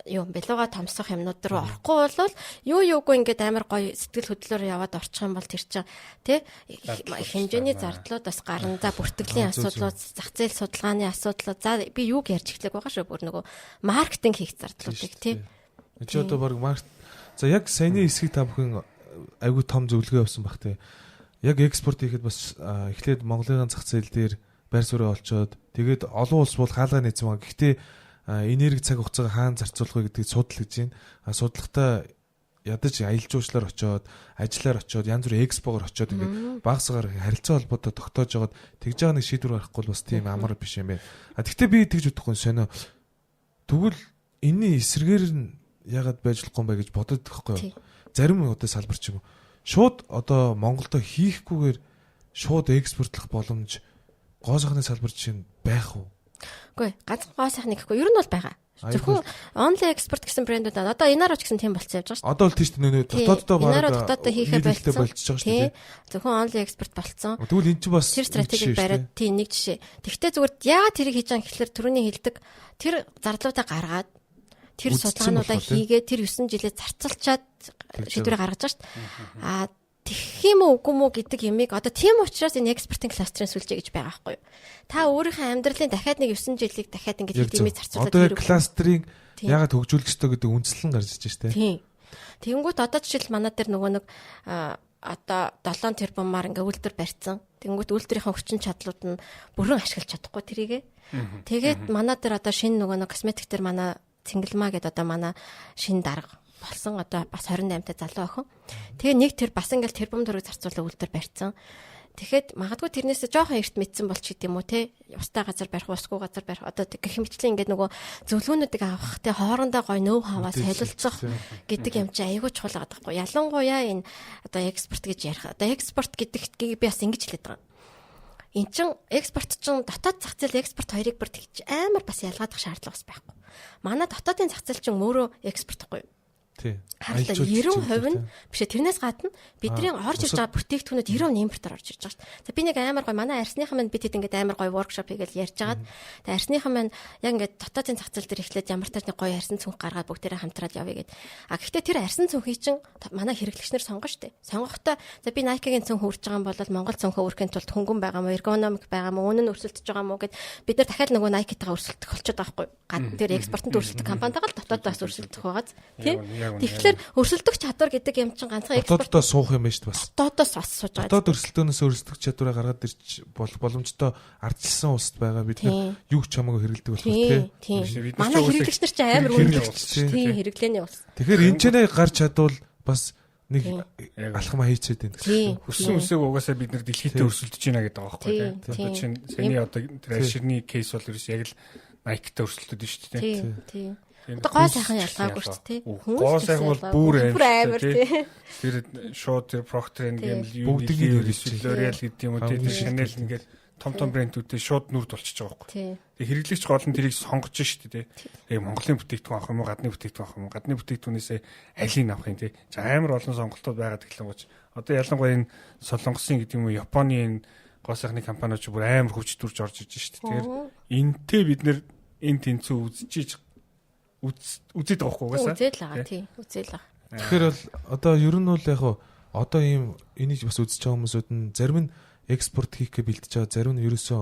юу бэлуга томсох юмнууд руу орохгүй бол юугүй ингээд амар гоё сэтгэл хөдлөлөөр яваад орчих юм бол тэр чинь тий хэмжээний зардлууд бас гарна. За бүртгэлийн асуудлууд, зах зээл судалгааны асуудал. За би юуг ярьж эхлэх байгаа шүү бүр нөгөө маркетинг хийх зардлуудыг тий. Чи одоо баг маркет. За яг саяны хэсгийг та бүхэн айгүй том зөвлөгөө явуулсан бах тий. Яг экспорт хийхэд бас эхлээд Монголын зах зээл дээр байр суурь олцоод тэгээд олон улс бол хаалга нийцсэн байгаа. Гэхдээ энерги цаг хугацааг хаана зарцуулах вэ гэдгийг судал гэж байна. Судлахтаа ядаж аялал жуулчлаар очоод ажиллаар очоод янз бүрийн экспогоор очоод ингээд багсгаар харилцаа холбоотой тогтоож жагаад тэгж байгаа нэг шийдвэр гаргахгүй бас тийм амар биш юм байна. Гэхдээ би тэгж бодохгүй сонио. Тэгвэл энэний эсрэгээр нь яагаад байж болохгүй юм бэ гэж бодоод байхгүй юу? Зарим одоо салбар ч юм уу. Шууд одоо Монголдо хийхгүйгээр шууд экспортлох боломж гоо сайхны салбар чинь байх уу? Үгүй ганц гоо сайхны гэхгүй ер нь бол байгаа. Зөвхөн онли экспорт гэсэн брэндүүд одоо Инароо ч гэсэн тийм болцсон явж байгаа шүү дээ. Одоо л тийм шүү дээ. Дотооддоо баг Инароо дотооддоо хийхээ болцсон байгаа шүү дээ. Зөвхөн онли экспорт болцсон. Тэгвэл энэ ч бас тэр стратегийг бариад тийм нэг жишээ. Тэгвэл зүгээр яагаад тэрийг хийж байгаа гэхэлэр түрүүний хэлдэг тэр зарлуудаа гаргаад тэр судалгаануудаа хийгээд тэр 9 жилээ зарцуулчаад шийдвэрээ гаргаж байгаа шүү дээ. Тэгэх юм уу үгүй мүү гэдэг ямиг одоо тийм учраас энэ экспортын кластерын сүлжээ гэж байгаа байхгүй юу. Та өөрийнхөө амьдралын дахиад нэг 9 жилийг дахиад ингэж хэмжээ зарцуулаад одоо кластерыг яагаад хөгжүүлэх ёстой гэдэг үндслэн гарч иж штэ. Тийм. Тэнгүүт одоо жишээл манай дээр нөгөө нэг одоо 7 тэрбумаар ингээ үйлдвэр барьцсан. Тэнгүүт үйлдвэрийн хүчин чадлууд нь бүрэн ашиглаж чадахгүй тэрийгэ. Тэгээд манай дээр одоо шинэ нөгөө нэг косметик дээр манай Цэнгэлмаа гэдэг одоо манай шинэ дарга болсон одоо бас 28 та залуу охин. Тэгээ нэг тэр бас ингээл тэрбум төгрөг зарцуулаад үйлдвэр барьцсан. Тэгэхэд магадгүй тэрнээсээ жоохон эрт мэдсэн болч гэдэг юм уу те. Устай газар барих, усгүй газар барих одоо гэх мэтчлэн ингээд нөгөө зөвлөгөөнүүдийг авах те хоорондоо гой нөв хаваа солилцох гэдэг юм чи айгүй чухал байгаа байхгүй. Ялангуяа энэ одоо экспорт гэж ярих. Одоо экспорт гэдэгт би бас ингэж хэлээд байгаа. Эн чин экспорт чин дотоод зах зээл экспорт хоёрыг бүр тэгж амар бас ялгаадах шаардлага бас байхгүй. Манай дотоодын зах зээл чин өөрөө экспортхгүй. Тий. Харин 90% нь биш тэрнээс гадна бидний орж ирж байгаа бүтээгдэхүүнүүд 90% импортоор орж ирж байгаа шүү дээ. За би нэг амар гой манай арсныхан маань бид хэд ингээд амар гой воркшоп хийгээл ярьж байгаад тэгээ арсныхан маань яг ингээд дотоодын зах зээл дээр эхлээд ямар ч нэг гой арсан цүнх гаргаад бүгдээрээ хамтраад явъя гэд. Гэхдээ тэр арсан цүнхийг чинь манай хэрэглэгч нар сонгоно шүү дээ. Сонгохдоо за би Nike-гийн цүнх үрж байгаа юм бол Монгол цүнхөө үргэхийн тулд хөнгөн байгаа мó, эргономик байгаа мó, үнэн өрсөлдөж байгаа мó гэд бид нар дахиад нөгөө Nike-тагаа өрсөлдөх болчиход байгаа байхгүй. Гадна тэр экспортод өрсөлдөх компанитайгаа л дотоодоос өрсөлдөх байгааз тийм. Тэгэхээр өрсөлдөх чадвар гэдэг юм чинь ганцхан экспортоо суух юм байна шүү дээ бас. Дотоодоос бас сууж байгаа. Дотоод өрсөлдөөнөөс өрсөлдөх чадвараа гаргаад ирж боломжтой ардчилсан улсад байгаа бид нар юу ч хамаагүй хэрэглэдэг болох тийм. Манай хэрэглэгч нар ч амар үнэлж тийм хэрэглээний улс. Тэгэхээр энэ ч нэ гарч чадвал бас нэг алхамаа хийчихэд байна гэсэн. Хүссэн үсэг угаасаа бид нар дэлхийдээ өрсөлдөж байна гэдэг байгаа байхгүй тийм. Одоо чинь саяны одоо тэр арширны кейс бол ерөөс яг л Nike-тай өрсөлдөд нь шүү дээ. Тийм. Одоо гоо сайхан ялгаагүй шүү дээ. Гоо сайхан бол бүр амар тийм. Тэр шууд тэр Procter & Gamble бүгдийг L'Oreal гэдэг юм уу тийм Chanel ингээд том брэндүүдтэй шууд нүрд болчихж байгаа байхгүй. Тэгээ хэрэглэгч гол нь тэрийг сонгож шүү дээ. Тэгээ Монголын бүтээгдэхүүн авах юм уу, гадны бүтээгдэхүүн авах юм уу, гадны бүтээгдэхүүнээсээ алийг авах юм тийм. За амар олон сонголтууд байгаад эхлэнгуйч. Одоо ялангуяа энэ Солонгосын гэдэг юм уу, Японы энэ гоо сайхны компаниуд ч бүр амар хөгжтөрж орж иж шүү дээ. Тэгэхээр энтэй бид нэр энэ тэнцүү үзэж үзээд байгаа хгүй угаасаа. Үзээд л байгаа тийм. Үзээд л байгаа. Тэгэхээр бол одоо ер нь бол яг одоо ийм энийг бас үзэж байгаа хүмүүсүүд нь зарим нь экспорт хийхгээ бэлдэж байгаа, зарим нь ерөөсөө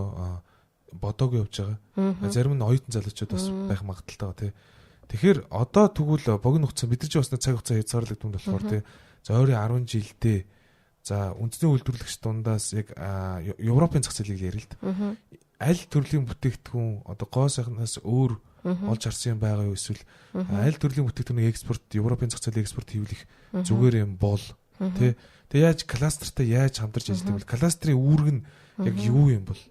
бодоогүй явж байгаа. Зарим нь оюутан залуучууд бас байх магадaltaй байгаа тий. Тэгэхээр одоо тэгвэл богино хугацаа бид нар ч бас цаг хугацаа хязгаарлагдсан болохоор тий. За ойрын 10 жилдээ за үндэсний үйлдвэрлэгч дундаас яг Европын зах зээлийг ярил л да. Аль төрлийн бүтээгдэхүүн одоо гоо сайхнаас өөр олж харсан юм байгаа юу эсвэл аль төрлийн бүтээгдэхүүнийг экспорт Европын зах зээлийн экспорт хийвлэх зүгээр юм бол тий. Тэгээ яаж кластертай яаж хамтарч ажилладаг вэ? Кластрын үүрэг нь яг юу юм бол?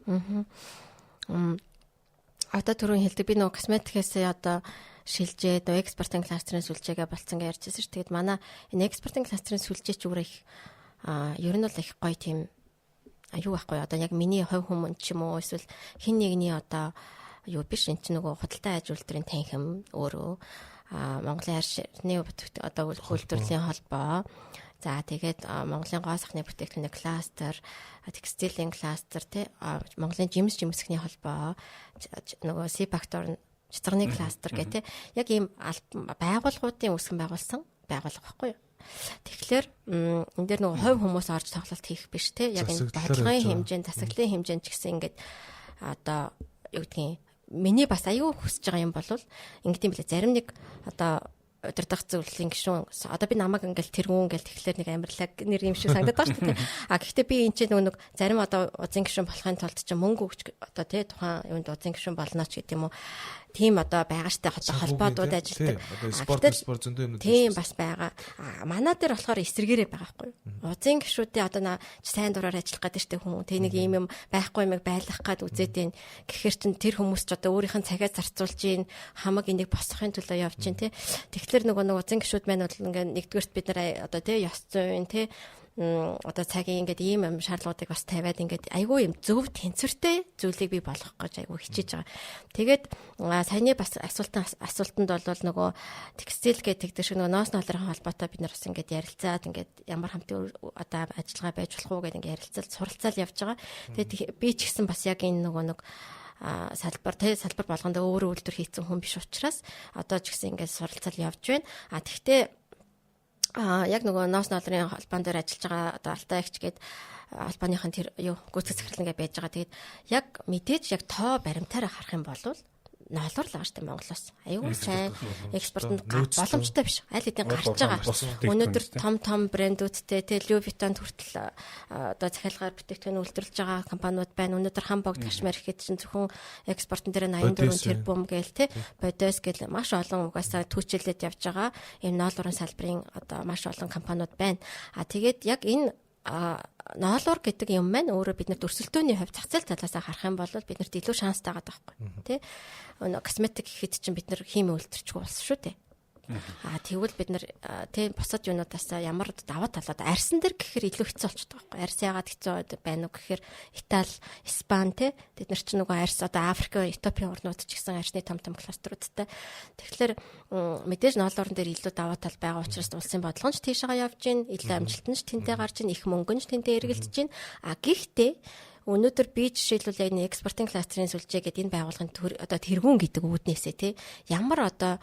Одоо түрүүн хэлдэг би нөгөө косметикээс одоо шилжээд экспортын кластерын сүлжээгээ болцсон гэж ярьжсэн шүү. Тэгээд манай энэ экспортын кластерын сүлжээ ч үүрэг ер нь бол их гоё тийм юу байхгүй одоо яг миний хувь хүмүүс ч юм уу эсвэл хин нэгний одоо юу биш энэ ч нөгөө худалдаа аж үйлдвэрийн танхим өөрөө Монголын аршны одоо үйлдвэрлэлийн холбоо за тэгээд Монголын гоо сахны бүтээгдэхүүний кластер текстилийн кластер тий Монголын жимсхний холбоо нөгөө C-Factor цэцгний кластер гэх тий яг ийм байгууллагуудын үүсгэн байгуулсан байгууллага байхгүй юу. Тэгэхээр энэ дээр нөгөө хувь хүмүүс орж тоглолт хийх биш те яг энэ бодлогын хэмжээнд засаглалын хэмжээнд ч гэсэн ингээд одоо юу гэдгийг миний бас аюу хүсэж байгаа юм бол ингээд юм билээ зарим нэг одоо удирдах зөвлөлийн гишүүн одоо би намайг ингээл тэргүүн ингээл тэгэхээр нэг амарлаг нэр юм шиг санагдаад байгаа шүү дээ. А гэхдээ би энэ чинь нэг зарим одоо узын гишүүн болохын тулд чинь мөнгө өгч одоо тий тухайн юунд узын гишүүн болно ч гэдэг юм уу. Тийм одоо байгаа штэ холбоодууд ажилладаг. Спорт зөндөө юм. Тийм бас байгаа. Манай дээр болохоор эсэргээрээ байгаа байхгүй юу. Узын гишүүдээ одоо сайн дураар ажиллах гэдэг штэ хүмүүс. Тэ нэг юм байхгүй юмыг байлгах гад үзээд ийн. Гэхдээ чин тэр хүмүүс ч одоо өөрийнх нь цагаа зарцуулж ийн хамаг энийг босгохын төлөө явж ийн тий. Тэгэхээр нөгөө узын гишүүд маань бол ингээд нэгдүгээрт бид нар одоо тий ёс зүйн тий одоо цагийн ингээд ийм юм шаардлагуудыг бас тавиад ингээд айгүй юм зөв тэнцвэртэй зүйлийг би болгох гэж айгүй хичээж байгаа. Тэгээд саяны бас асуултанд бол нөгөө текстил гэдэг шиг нөгөө ноос ноолрын холбоотой бид нар бас ингээд ярилцаад ингээд ямар хамтын одоо ажиллагаа байж болох уу гэдэг ингээд ярилцал суралцаал явж байгаа. Тэгээд би ч гэсэн бас яг энэ нөгөө нэг салбар болгонд өөрөө үйлдвэр хийцэн хүн биш учраас одоо ч гэсэн ингээд суралцаал явж байна. Тэгтээ яг нөгөө ноос ноолрын холбоон дээр ажиллаж байгаа одоо Алтай агч гээд албаныхан тэр юу гүйцэтгэх захирлангаа байж байгаа. Тэгээд яг мэдээж яг тоо баримтаараа харах юм бол ноолор л байгаа шүү дээ Монголоос. Аюу сайн экспортод боломжтой биш. Аль хэдийн гарч байгаа. Өнөөдөр том брэндүүдтэй тэ Louis Vuitton хүртэл одоо захиалгаар бүтээгдэхүүн үйлдвэрлэж байгаа компаниуд байна. Өнөөдөр Хамбогд Кашмир гэхэд чинь зөвхөн экспортын дээр 84 тэрбум гээл тэ Бодос гэл маш олон угаасаа түүчилээд явж байгаа. Ийм ноолорын салбарын одоо маш олон компаниуд байна. Тэгээд яг энэ ноолор гэдэг юм маань өөрөө биднэрт өрсөлдөөний хувьд зах зээл талаас харах юм бол биднэрт илүү шанстай байгаа байхгүй тий. Косметик гэхэд чинь бид нар химийн үйлдвэрчгүй болсон шүү дээ. Тэгвэл бид нар тий бусад юунуудаас ямар даваа талаад арьсан дээр гэхээр илүү хэцүү болчихдог байхгүй. Арьс яагаад хэцүү байна уу гэхээр Итали, Испани тий бид нар чинь нөгөө арьс одоо Африк, Этиопийн орнууд ч гэсэн арьсны том кластеруудтай. Тэгэхээр мэдээж ноолорн дээр илүү даваа тал байгаа учраас улсын бодлогоч тийшээ явж гин, илүү амжилт нь ч тэнтэй гарч гин, их мөнгө нь ч тэнтэй эргэлдэж гин. Гэхдээ өнөөдөр би жишээлбэл яг нэг экспортын кластерын сүлжээ гэдэг энэ байгууллагын одоо тэргүүн гэдэг үүднээсээ тий ямар одоо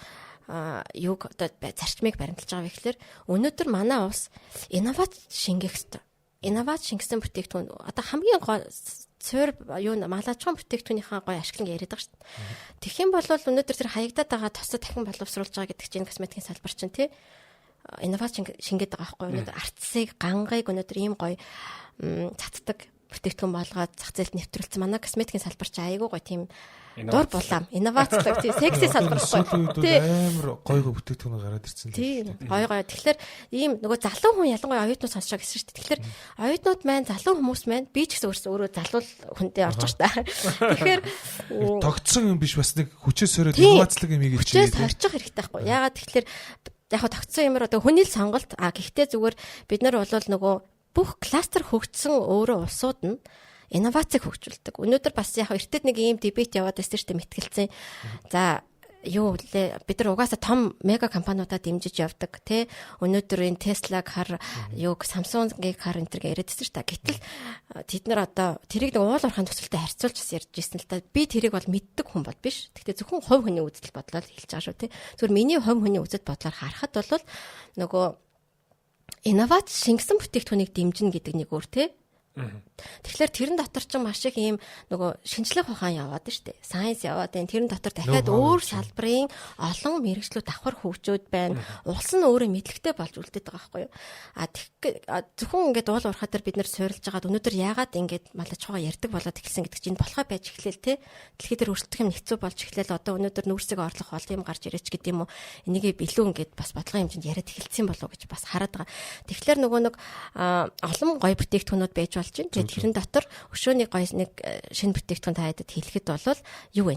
юг одоо зарчмыг баримталж байгаа вэ гэхээр өнөөдөр манай улс инновац шингээх ёстой. Инновац шингэсэн бүтээгдэхүүн одоо хамгийн гол цоор юу малаачхан бүтээгдэхүүнийхээ гой ашиглан яриад байгаа шүү дээ. Тэгэх юм бол өнөөдөр тэр хаягдаад байгаа тосоо дахин боловсруулж байгаа гэдэг чинь косметикийн салбар чинь тий инновац шингээд байгаа байхгүй өнөөдөр артсыг гангайг өнөөдөр ийм гой цацдаг бүтээгдэхүүн болгоод зах зээлд нэвтрүүлсэн манай косметикийн салбар чинь айгүй гой тийм дур булаам инновацлог тийм секси салбар байхгүй тийм амар гойго бүтээгдэхүүн гараад ирсэн тийм гой тэгэхээр ийм нөгөө залуу хүн ялангуяа оюутнууд сонсож байгаа гэсэн шүү дээ тэгэхээр оюутнууд маань залуу хүмүүс маань би ч гэсэн өөрөө залуу хүндээ орж байгаа шүү дээ тэгэхээр тогтсон юм биш бас нэг хүчээс сороод инновацлог юм хийж хүчээс хорчих хэрэгтэй байхгүй яагаад тэгэхээр яг тогтсон юмар одоо хүний л сонголт гэхдээ зүгээр бид нар бол нөгөө бүх кластер хөгжсөн өөрөө улсууд нь инновацийг хөгжүүлдэг. Өнөөдөр бас яг эртэд нэг ийм дебет яваад байсан шүү дээ мэтгэлцэн. За юу лээ бид нар угаасаа том мега компаниудаа дэмжиж явдаг тий. Өнөөдөр энэ Tesla-г хар юу Samsung-ыг хар энэ төр яриадсэн шүү дээ. Гэтэл тэд нар одоо тэрийг нэг уул уурхайн төсөлтөд харьцуулж бас ярьж ирсэн л та. Би тэрийг бол мэддэг хүн бол биш. Гэхдээ зөвхөн хувь хүний үзэл бодлоо хэлж байгаа шүү тий. Зүгээр миний хувь хүний үзэл бодлоор харахад бол нөгөө инновац шингэсэн бүтээгдэхүүнийг дэмжинэ гэдэг нэг өөр тий. Тэгэхээр тэрэн дотор ч маш их ийм нөгөө шинжлэх ухаан яваад штэ. Сайенс яваад байна. Тэрэн дотор дахиад өөр салбарын олон мэргэжлүүд давхар хөгжөөд байна. Улс нь өөрөө мэдлэгтэй болж үлдээд байгаа байхгүй юу? Зөвхөн ингээд уул уурхаа дээр бид нэр суурилж байгаад өнөөдөр яагаад ингээд малчгаа ярьдаг болоод эхэлсэн гэдэг чинь болохоо байж эхлээл те. Дэлхийд дээр өрсөлдөх юм хэцүү болж эхлээл одоо өнөөдөр нүүрсийг орлох ол юм гарч ирээч гэдэг юм уу? Энийг илүү ингээд бас бодлогын хэмжээнд яриад эхэлсэн болов уу гэж бас хараад байгаа. Тэгэхээр нөгөө нэг олон гоё бүтээгдэхүүнүүд байж болж байна. Тэгээд тэрэн дотор өшөөний гоё нэг шинэ бүтээгдэхүүн та хэдэд хэлэхэд бол юу вэ?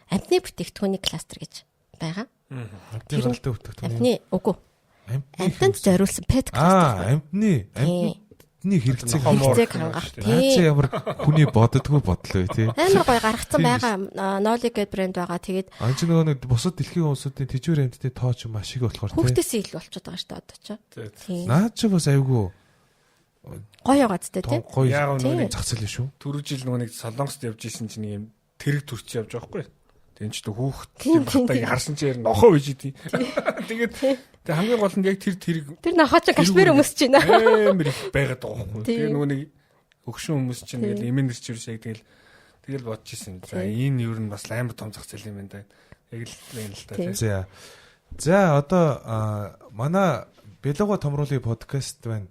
Амтны бүтээгдэхүүний кластер гэж байгаа. Амтны гаралтай бүтээгдэхүүн. Амтны үгүй. Амтанд зориулсан pet кластер. Амтны хэрэгцээг хангах. Тийм ямар хүний боддгоо бодлоо тий. Амар гоё гаргацсан байгаа. Noli гэдэг брэнд байгаа. Тэгээд анч нөгөө нэг бусад дэлхийн улсуудын тэжүүр амтны тоо ч маш их болохоор тий. Хүүхдээсээ илүү болчиход байгаа шүү дээ одоо ч. Тийм. Наад чи бас айгүй гоё байгаадтэй тий. Яг нөгөө зах зээл шүү. Түрүү жил нөгөө нэг Солонгост явж исэн чинь нэг юм тэрэг төрч явж байгаа байхгүй. Тэгэн ч хүүхдийн батаг харсан чинь нохоо байж идэв. Тэгээд хамгийн гол нь яг тэр нохоо ч кашмир өмсөж байна. Амар их байгаад байгаа байхгүй. Тэгээ нөгөө нэг өгшин хүмүүс чинь тэгэл эмээнэрч юус яг тэгэл бодож исэн. За энэ юу н бас амар том зах зээл юм байна да. Яг л байна л та. За одоо манай Бэлгова томруулын подкаст байна.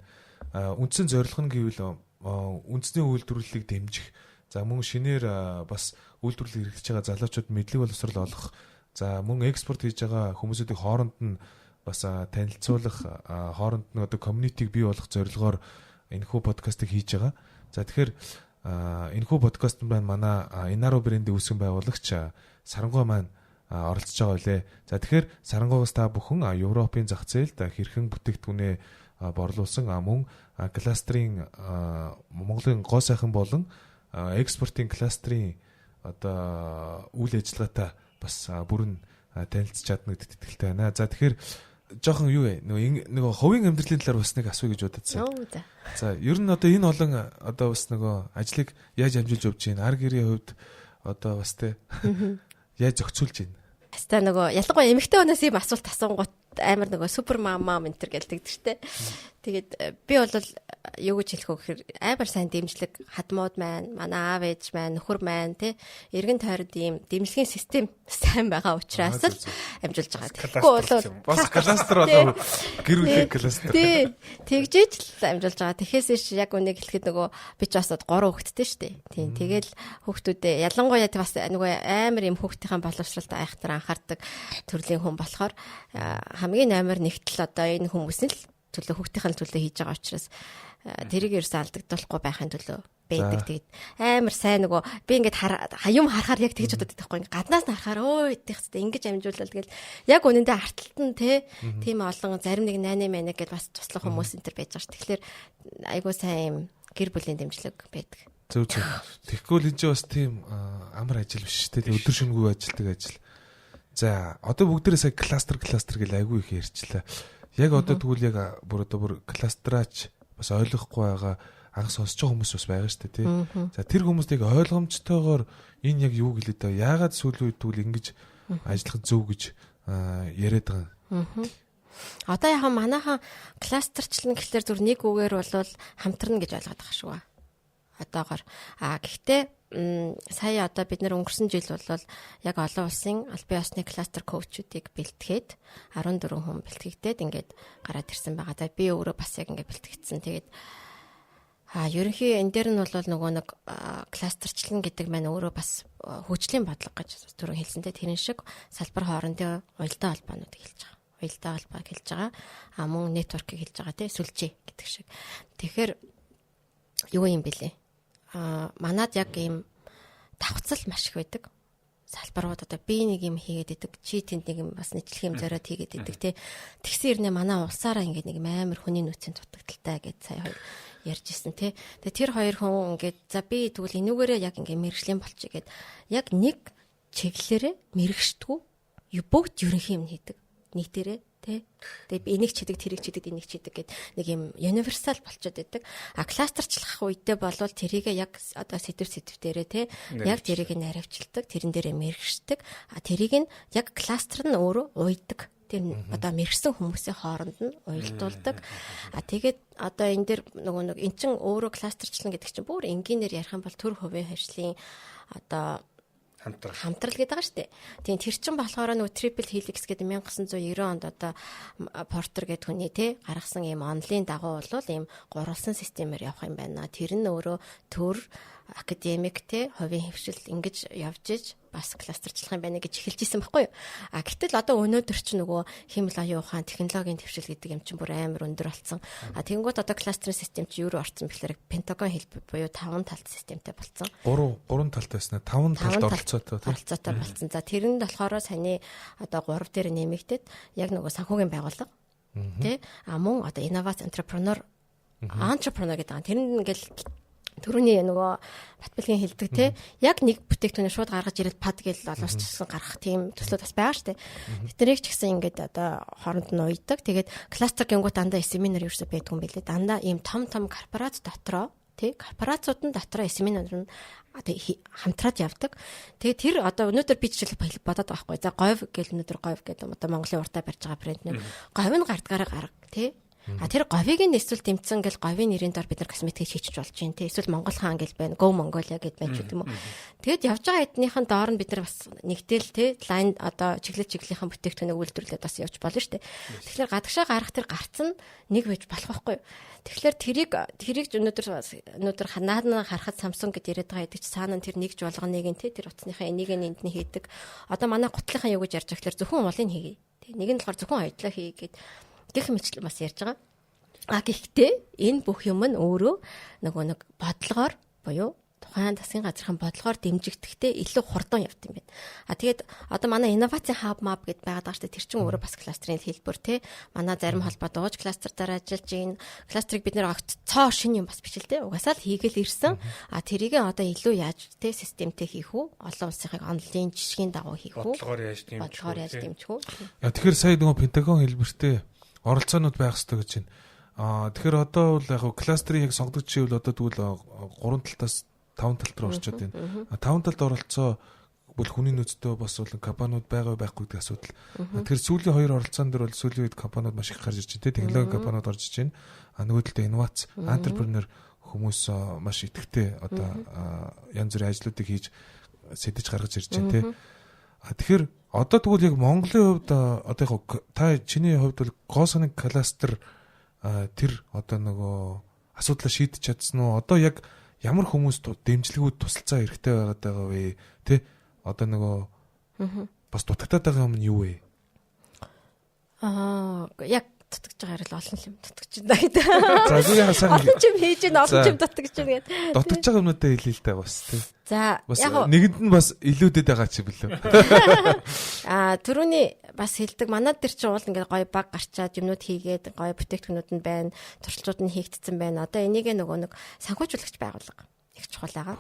Үндсэн зорилго нь гэвэл үндэсний үйлдвэрлэлийг дэмжих. За мөн шинээр бас үйлдвэрлэл хэрэгжиж байгаа залуучууд мэдлэг боловсрол олох. За мөн экспорт хийж байгаа хүмүүсүүдийн хооронд нь бас танилцуулах, хооронд нь одоо community-г бий болгох зорилгоор энэхүү подкастыг хийж байгаа. За тэгэхээр энэхүү подкаст маань манай Inaro брендийн үүсгэн байгуулагч Сарангой маань оролцож байгаа үлээ. За тэгэхээр Сарангойгоос та бүхэн Европын зах зээлд хэрхэн бүтээгдэхүүнээ борлуулсан мөн кластерын Монголын гоо сайхан болон экспортын кластерын одоо үйл ажиллагаатай бас бүрэн танилцж чадна гэдэгт итгэлтэй байна. За тэгэхээр жоохон юу вэ? Нөгөө хувийн амьдралын талаар бас нэг асууя гэж бододсон. За ер нь одоо энэ олон одоо бас нөгөө ажлыг яаж амжилж явж байна? Ар гэрийн хувьд одоо бас тэ яаж зохицуулж байна? Хаста нөгөө ялангуяа эмэгтэй хүнээс ийм асуулт асуунгууд амар нөгөө супер мама ментер гэлдэг штэ. Тэгээд би бол юу гэж хэлэх вэ гэхээр амар сайн дэмжлэг хадмууд маань, манай аав ээж маань, нөхөр маань тий эргэн тойронд ийм дэмжлэгийн систем сайн байгаа учраас л амжилж байгаа. Тэгэхгүй бол бас кластер болоо гэр бүлийн кластер. Тий. Тэгжээж л амжилж байгаа. Тэгэхээс яг үнийг хэлэхэд нөгөө би ч бас 3 хүүхэдтэй штэ. Тий. Тэгэл хүүхдүүдээ ялангуяа бас нөгөө амар ийм хүүхдийн боловсролд айхтар анхаардаг төрлийн хүн болохоор хамгийн амар нэгтэл одоо энэ хүмүүсийн л төлөө хүүхдийн төлөө хийж байгаа учраас тэрийг ерөөсөө алдагдуулахгүй байхын төлөө байдаг. Тэгээд амар сайн нөгөө би ингээд юм харахаар яг тэгж бодод байхгүй. Гаднаас нь харахаар өө идэх хэвчээ ингэж амжуулал тэгэл яг үнэндээ арталт нь тийм олон зарим нэг 8 мэнэ гэдээ бас туслах хүмүүс энэ төр байж байгаа ш. Тэгэхээр айгуу сайн гэр бүлийн дэмжлэг байдаг. Зөв. Тэгэхгүй л энэ ч бас тийм амар ажил биш шүү дээ. Өдөр шөнөгүй ажилтдаг ажил. За одоо бүгдээрээ сая кластер гэл айгүй их ярьчлаа. Яг одоо тэгвэл яг бүр кластраач бас ойлгохгүй байгаа анх сонсож байгаа хүмүүс бас байгаа шүү дээ тий. За тэр хүмүүст яг ойлгомжтойгоор энэ яг юу гэлээд байгаа яагаад сүүлийн үед тэгвэл ингэж ажиллах зөв гэж яриад байгаа. Одоо яг манайхан кластерчлан гэхэлэр зүр нэг үгээр бол хамтрна гэж ойлгоод байгаа шүү. Одоогоор гэхдээ сая одоо бид нэр өнгөрсөн жил бол яг олон улсын аль бие усны кластер коучүүдийг бэлтгээд 14 хүн бэлтгэгдээд ингээд гараад ирсэн байгаа. За би өөрөө бас яг ингээд бэлтгэгдсэн. Тэгээд ерөнхий энэ дээр нь бол нөгөө нэг кластерчлан гэдэг маань өөрөө бас хөгжлийн бодлого гэж түрүү хэлсэнтэй тэрэн шиг салбар хоорондын уялдаа холбоонууд хэлж байгаа. Уялдаа холбоог хэлж байгаа. Мөн нэтворкийг хэлж байгаа тий сүлжээ гэдэг шиг. Тэгэхээр юу юм бэлээ? Манад яг ийм давхцал маш их байдаг. Салбарууд одоо би нэг юм хийгээд идэг, чи тэнд нэг юм бас нэчлэх юм зориод хийгээд идэг тий. Тэгсэн ирнэ манай улсаараа ингээд нэг амар хүний нөөцийн дутагдaltaй гэж сая ярьж исэн тий. Тэгээ тэр хоёр хүн ингээд за би тэгвэл энүүгээрээ яг ингээд мэрэгжлийн болчих гээд яг нэг чиглэлээрээ мэрэгчдгүү бүгд ерөнхий юм хийдэг. Нийтээрээ тий. Тэгээ энийг ч хийдэг, тэрийг ч хийдэг, энийг ч хийдэг гэд нэг юм универсал болчиход байдаг. Кластерчлах үедээ болвол тэрийг яг одоо сэдвэрээ тий. Яг тэрийг наривчилдаг, тэрэн дээрээ мэрэгшдэг. Тэрийг нь яг кластер нь өөрөө уйдаг. тэр одоо мэрэгсэн хүмүүсийн хооронд нь уялдуулдаг. Тэгээд одоо энэ дэр нэг эн чин өөрөө кластерчлан гэдэг чинь бүр энгийнээр ярих юм бол төр хувийн хөгжлийн одоо хамтрал гэдэг байгаа шүү дээ. Тийм тэр чин болохоор нөгөө triple helix гэдэг 1990 онд одоо Портер гэдэг хүний гаргасан ийм онлайн дагуу бол ийм гурвалсан системээр явах юм байна. Тэр нь өөрөө төр академик хувийн хөвшил ингэж явж иж бас кластерчлах юм байна гэж эхэлж исэн байхгүй юу. Гэтэл одоо өнөөдөр ч нөгөө хэмэл оюун ухаан технологийн хөвшил гэдэг юм чинь бүр амар өндөр болсон. Тэгэнгүүт одоо кластерын систем чи юу орсон бэхлээр Пентагон хэлбэр буюу 5 талт системтэй болсон. 3 талтай байснаа 5 талт оролцоотой болсон. За тэрэнд болохоор саяны одоо 3 дээр нэмэгдээд яг нөгөө санхүүгийн байгууллага мөн одоо инновац entrepreneur гэдэг. Тэрэнд ингээл түрүүний нөгөө Батбэлгийн хэлдэг яг нэг бүтээгдэхүүнээ шууд гаргаж ирээд пад гэж олоосчсан гаргах тийм төслүүд бас байгаа шүү дээ. Тэрийг ч гэсэн ингээд одоо хооронд нь уйдаг. Тэгээд кластер гингүүд дандаа семинар ерөөсөө байдгүй юм билээ. Дандаа ийм том корпорац дотроо корпорацууд нь дотроо семинар нь одоо хамтраад явдаг. Тэгээд тэр одоо өнөөдөр би жишээл бодоод байгаа байхгүй. За говь гэл өнөөдөр говь гэдэг одоо Монголын уртаа барьж байгаа брэнд нэр говь нь гардгаараа гарга тэр говийг нь эсвэл дэмцэн гэл говийн нэрийн дор бид нар косметик хийчих болж байна эсвэл Монгол хаан гэл байна Go Mongolia гэд байна ч юм уу. Тэгэд явж байгаа эднийхэн доор нь бид нар бас нэгтэл лайн одоо чиглэлийнхэн бүтээгдэхүүнийг үйлдвэрлээд бас явж болно шүү дээ. Тэгэхээр гадагшаа гарах тэр гарц нь нэг байж болох байхгүй юу? Тэгэхээр тэрийг өнөөдөр ханаадна харахад Samsung гэд яриад байгаа гэдэг чи цаана тэр нэгж болгоныг нь тэр утасныхаа энийг нь энд нь хийдэг. Одоо манай гутлынхаа юу гэж ярьж байгаа гэхээр зөвхөн уулын хийе. Нэг нь болохоор зөвхөн хоёулаа хийе гэд гэх мэтлэл бас ярьж байгаа. Гэхдээ энэ бүх юм нь өөрөө нэг бодлогоор буюу тухайн засгийн газрын бодлогоор дэмжигдэхтэй илүү хурдан явт юм байна. Тэгээд одоо манай инновацийн хаб мап гэдээ байгаад байгаа шүү дээ. Тэр чинь өөрөө бас кластерын хэлбэр манай зарим холбоо дууж кластердаар ажиллаж ийн кластерыг бид нэр огт цоо шин юм бас биш л угаасаа л хийгээл ирсэн. Тэрийг одоо илүү яаж системтэй хийх үү? Олон улсынхыг онлайн жишгийн дагуу хийх үү? Бодлогоор яаж дэмжих үү? Тэгэхээр сая нөгөө Пентагон хэлбэртэй оролцоонууд байх хэрэгтэй гэж байна. Тэгэхээр одоо бол яг кластерыг яг сонгодог чивэл одоо тэгвэл 3 талтаас 5 талт руу орчод байна. 5 талд оролцоо бол хүний нөөцтэй бас бол компаниуд байгаа байхгүй гэдэг асуудал. Тэгэхээр сүүлийн 2 оролцоон дээр бол сүүлийн үед компаниуд маш их гарч ирж байна. Технологи компаниуд орж иж байна. Нөгөө талд инновац, entrepreneur хүмүүс маш идэвхтэй одоо янз бүрийн ажлуудыг хийж сэдэж гаргаж ирж байна. Тэгэхээр одоо тэгвэл яг Монголын хувьд одоо та чиний хувьд бол гоосны кластер тэр одоо нөгөө асуудлаа шийдэж чадсан уу? Одоо яг ямар хүмүүс дэмжлэгүүд тусалцаа хэрэгтэй байгаа вэ? Одоо нөгөө бас дутагдаад байгаа юм нь юу вэ? Яг дутагдж байгаа л олон юм дутагдж байна гэдэг. За зүгээр хасаа. Олон юм хийж байна, олон юм дутагдж байна гэдэг. Дутагдж байгаа юмнуудаа хэлээ л дээ бас За яг нэгэнд нь бас илүүдэд байгаа ч юм билүү. Түрүүний бас хэлдэг манад дээр чинь уул ингээд гоё баг гарчаад юмнууд хийгээд гоё бүтээгдэхүүнүүд нь байна, туршилтууд нь хийгдсэн байна. Одоо энийг нөгөө нэг санхүүжуулагч байгууллага их чухал байгаа.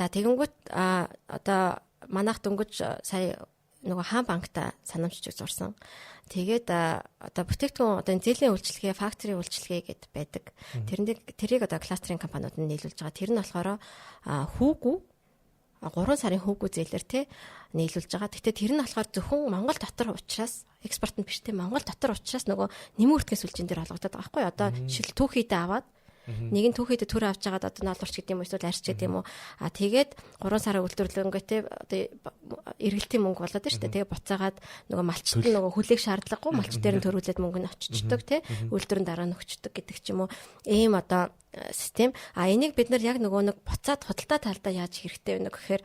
За тэгэнгүүт одоо манайх дөнгөж сая нөгөө хаан банкта санамжчиг зурсан. Тэгээд одоо бүтээгдэхүүн одоо зээлийн үйлчлэгээ, фактори үйлчлэгээ гэд байдаг. Тэрийг одоо кластерын компаниуд нь нийлүүлж байгаа. Тэр нь болохоор хүүгүү 3 сарын хүүгүү зээлэр нийлүүлж байгаа. Гэхдээ тэр нь болохоор зөвхөн Монгол дотор учраас экспорт нь биш Монгол дотор учраас нөгөө нэмэгдэх сүлжээн дээр олгогдоод байгаа байхгүй. Одоо жишээл түүхийдээ аваад нэг нь түүхийдээ төр авч жагаад одоо ноолурч гэдэг юм уу эсвэл арч гэдэг юм уу тэгээд 3 сарын үйлдвэрлэнгөтэй одоо эргэлтийн мөнгө болоод байна шүү дээ. Тэгээ буцаагаад нөгөө малчт нөгөө хүлээх шаардлагагүй малч дээр нь төрүүлээд мөнгө нь очичдаг үйлдвэрэн дараа нь өгчдөг гэдэг ч юм уу ийм одоо систем. Энийг бид нар яг нөгөө нэг буцаад худалдаа талдаа яаж хэрэгтэй вэ гэхээр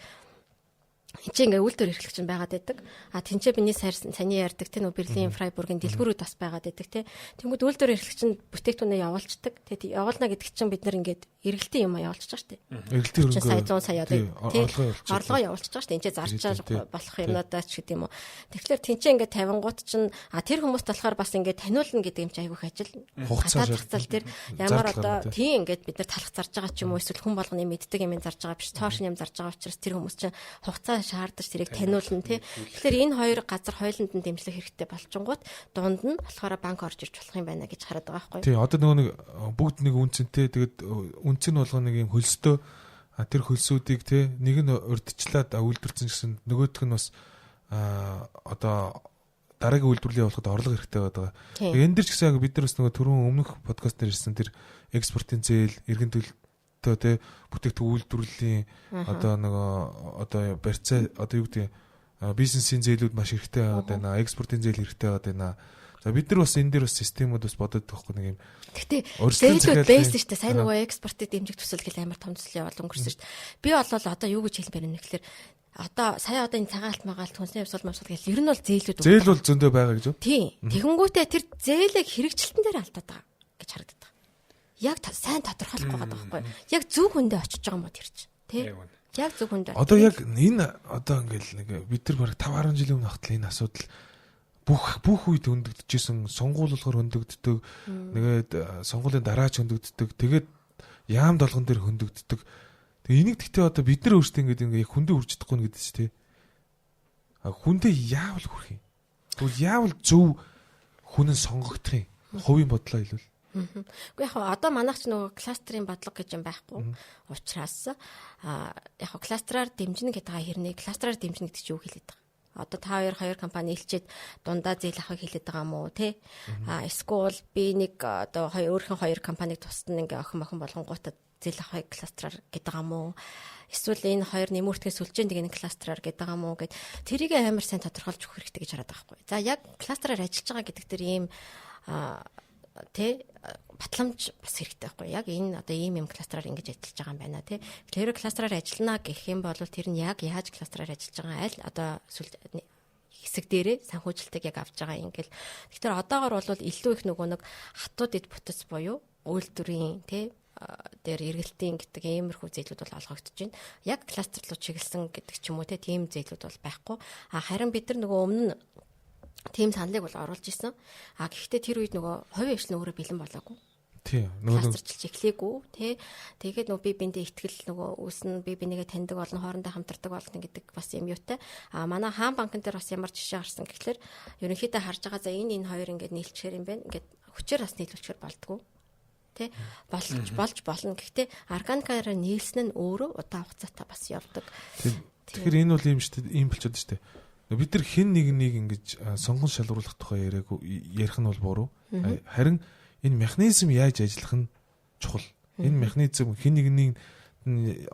Энд ингээ үйлдвэр эрхлэгч нь байгаад байдаг. Тэнцээ биний саяны ярьдаг те Берлин, Фрайбургийн дэлгүүрүүд бас байгаад байдаг те. Тэнгүүд үйлдвэр эрхлэгч нь бүтээгдэхүүнээ явуулцдаг. Тэгээд явуулна гэдэг чинь бид нар ингээд эргэлтийн юм явуулчих шүү дээ. Эргэлтийн хөрөнгө сая 100 сая орлогоо явуулчих шүү дээ. Энд чинь зарчаа болох юмнуудаа ч гэдэг юм уу. Тэгэхээр тэнцээ ингээ 50-гууд чинь тэр хүмүүст болохоор бас ингээ таниулна гэдэг юм чи айгүйх ажил. Хугацаа тэр ямар одоо тийм ингээд бид нар талах зарж байгаа ч юм уу эсвэл хүн болгоны мэддэг юм зарж байгаа биш тоошн юм зарж байгаа учраас тэр хүмүүс чинь хугацаа шаардаж тэрийг таниулна тий. Тэгэхээр энэ хоёр газар хойлонд нь дэмжлэг хэрэгтэй болчингууд дунд нь болохоор банк орж ирж болох юм байна гэж хараад байгаа байхгүй. Тий, одоо нөгөө нэг бүгд нэг үнцэнтэй тэгээд үнцэн болгоо нэг юм хөлсдөө тэр хөлсүүдийг тий нэг нь урдчлаад үйлдвэрсэн гэсэн нөгөөх нь бас одоо дараагийн үйлдвэрлэлийг явуулахад орлого хэрэгтэй байгаа. Тэгээ энэ дэр ч гэсэн яг бид нар бас нөгөө түрүүн өмнөх подкаст дээр ирсэн тэр экспортын зээл, эргэн төлөлтөө те бүтээгдэхүүн үйлдвэрлэлийн одоо нөгөө одоо барьцаа одоо юу гэдэг бизнесийн зээлүүд маш хэрэгтэй байгаад байна. Экспортын зээл хэрэгтэй байгаад байна. За бид нар бас энэ дээр бас системүүд бас бодоод байхгүй нэг юм. Гэхдээ зээлүүд байсан шүү дээ. Сайн нөгөө экспортыг дэмжих төсөл гэл амар том төсөл явуул өнгөрсөн шүү дээ. Би бол одоо юу гэж хэлмээр юм гэхээр одоо сая одоо энэ цагаалт магаалт хүнсний явсал мавсал гэл ер нь бол зээлүүд зээл бол зөндөө байгаа гэж үү? Тийм. Тэгэнгүүтээ тэр зээлийг хэрэгжилтэн дээр алдаад байгаа гэж харагдаад байгаа. Яг сайн тодорхойлохгүй байгаа байхгүй. Яг зөв хүндээ очиж байгаа юм уу тэр чинь. Тэ? Яг зөв хүндээ. Одоо яг энэ одоо ингээл нэг бид нар бараг 5-10 жилийн өмнө хатал энэ асуудал бүх үед хөндөгдөжсэн, сонгуул болохоор хөндөгддөг, нэгээд сонгуулийн дараа ч хөндөгддөг, тэгээд яам долгон дээр хөндөгддөг. Тэгээ энийг гэхдээ одоо бид нар өөрсдөө ингээд хүндээ үрж чадахгүй гэдэг чинь тий. А хүндээ яавал хүрх юм? Тэгвэл яавал зөв хүнэн сонгогдох юм? Хувийн бодлоо хэлвэл. Уу яг одоо манайх ч нөгөө кластерын бодлого гэж юм байхгүй. Учираас яг кластераар дэмжинэ гэдэг хэрнээ кластераар дэмжинэ гэдэг чинь юу хэлээд байгаа? Одоо та хоёр компани илчээд дундаа зээл авахыг хэлээд байгаа юм уу те? Эсвэл би нэг одоо өөрхөн хоёр компаниг тусад нь ингээ охин болгонгуудад зээл авахыг кластераар гэдэг байгаа юм уу? Эсвэл энэ хоёр нэмүртгэс сүлжээнд нэг кластераар гэдэг байгаа юм уу гэд тэрийг амар сайн тодорхойлж өгөх хэрэгтэй гэж хараад байгаа байхгүй. За яг кластераар ажиллаж байгаа гэдэг тэр ийм тэ батламж бас хэрэгтэй байхгүй. Яг энэ одоо ийм юм кластераар ингэж ажиллаж байгаа юм байна тий. Тэр кластераар ажиллана гэх юм бол тэр нь яг яаж кластераар ажиллаж байгаа аль одоо хэсэг дээрээ санхүүжилтийг яг авч байгаа юм гэл. Тэгэхээр одоогор бол илүү их нөгөө нэг хатууд эд бүтц буюу үйлдвэрийн тий дээр эргэлтийн гэдэг иймэрхүү зээлүүд бол олгогдож байна. Яг кластерлуу чиглэсэн гэдэг ч юм уу тийм зээлүүд бол байхгүй. Харин бид нар нөгөө өмнө тийм саналыг бол оруулж исэн. Гэхдээ тэр үед нөгөө хувийн хвшлэн өөрөө бэлэн болоогүй. Тийм. Кластерчилж эхлэегүй тий. Тэгээд нөгөө би биндээ ихтгэл нөгөө үүснэ, би бинийгээ таньдаг болно, хоорондоо хамтардаг болно гэдэг бас юм юутай. Манай хаан банкн дээр бас ямар жишээ гарсан гэхэлэр ерөнхийдөө харж байгаа за энэ хоёр ингээд нийлчихэр юм байна. Ингээд хүчээр бас нийлүүлчихэр болдгоо. Тэ болж болно. Гэхдээ органикаараа нийлсэн нь өөрөө удаан хугацаатай бас явдаг. Тэгэхээр энэ бол юм шүү дээ, ийм болчиход шүү дээ. Бид нар хэн нэг ингэж сонгон шалгуулах тухай ярих нь бол буруу. Харин энэ механизм яаж ажиллах нь чухал. Энэ механизм хэн нэгнийг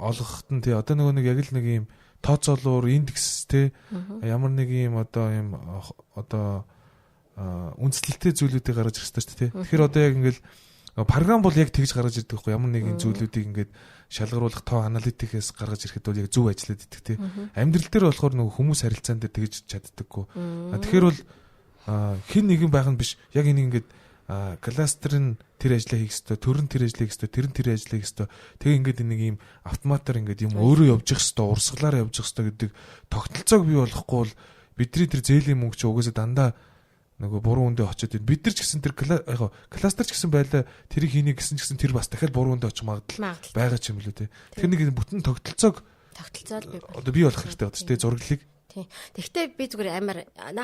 олгоход нь тий одоо нэг яг л нэг юм тооцоолуур индекс тий ямар нэг юм одоо үндэслэлтэй зүйлүүдийг гаргаж ирэх хэрэгтэй шүү дээ тий. Тэгэхээр одоо яг ингээл програм бол яг тэгж гаргаж ирдэг байхгүй ямар нэгэн зүйлүүдийг ингээд шалгаруулах тоо аналитикээс гаргаж ирэхэд бол яг зөв ажиллаад идэх тий. Амьдрал дээр болохоор нөгөө хүмүүс харилцаан дээр тэгж чаддаггүй. Тэгэхээр бол хэн нэгэн байх нь биш. Яг энийг ингээд кластер нь тэр ажлаа хийх ёстой, төр нь тэр ажлаа хийх ёстой, тэр нь тэр ажлаа хийх ёстой. Тэгээ ингээд нэг юм автоматар ингээд юм өөрөө явж явах ёстой, урсгалаар явж явах ёстой гэдэг тогтолцоог бий болохгүй бол бидний тэр зээлийн мөнгө чи угаасаа дандаа нөгөө буруу үндэ очиод бид нар ч гэсэн тэр кластер ч гэсэн байлаа тэрийг хийнэ гэсэн ч гэсэн тэр бас дахиад буруу үндэ очих магадлал байгаа ч юм лүү те. Тэгэхээр нэг бүтэн тогтолцоог одоо бий болох хэрэгтэй байна шүү дээ зураглалыг. Тийм. Тэгэхдээ би зүгээр амар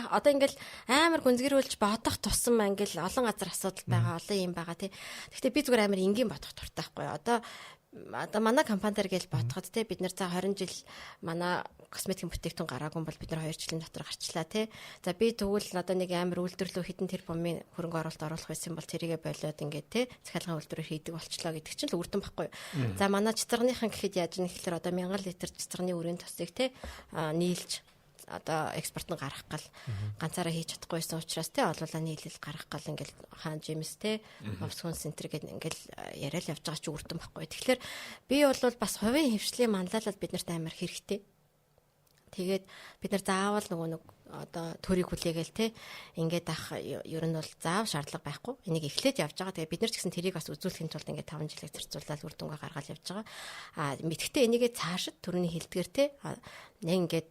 одоо ингээл амар гүнзгийрүүлж бодох тусам ингээл олон газар асуудал байгаа, олон юм байгаа тий. Тэгэхдээ би зүгээр амар энгийн бодох дуртай байхгүй. Одоо манай компани дээр гэж бодоход тий бид нар за 20 жил манай косметикийн бүтээгдэхүүн гараагүй бол бид нар 2 жилийн дотор гарчлаа тий. За би тэгвэл одоо нэг амар үйлдвэрлэлөө хитэн тэр бомын хөрөнгө оруулалт оруулах байсан бол тэрийгэ болоод ингээд тий захиалгын үйлдвэрээр хийдэг болчлоо гэдэг чинь л үрдэн баггүй. За манай цэцэргийнхаа гэхэд яаж нэг ихлээр одоо 1000 литр цэцэргний өрийн тосыг тий нийлж одоо экспорт нь гарах гал ганцаараа хийж чадахгүйсэн учраас те олуулаа нийлэл гарах гал ингээл хаан жимс те овсгон центр гэдэг ингээл яриад явж байгаа ч үрдэн байхгүй. Тэгэхээр би бол бас хувийн хвшлийн манлайлал биднэрт амар хэрэгтэй. Тэгээд бид нар заавал нөгөө нэг одоо төрийг хүлээгээл те ингээд ах ер нь бол заав шаардлага байхгүй. Энийг эхлээд явж байгаа. Тэгээд бид нар ч гэсэн тэрийг бас үзүүлэхийн тулд ингээд 5 жилийг зарцуулаад үр дүнгээ гаргаад явж байгаа. Мэдгэхдээ энийгээ цаашид төрөний хилдгэр те нэг ингээд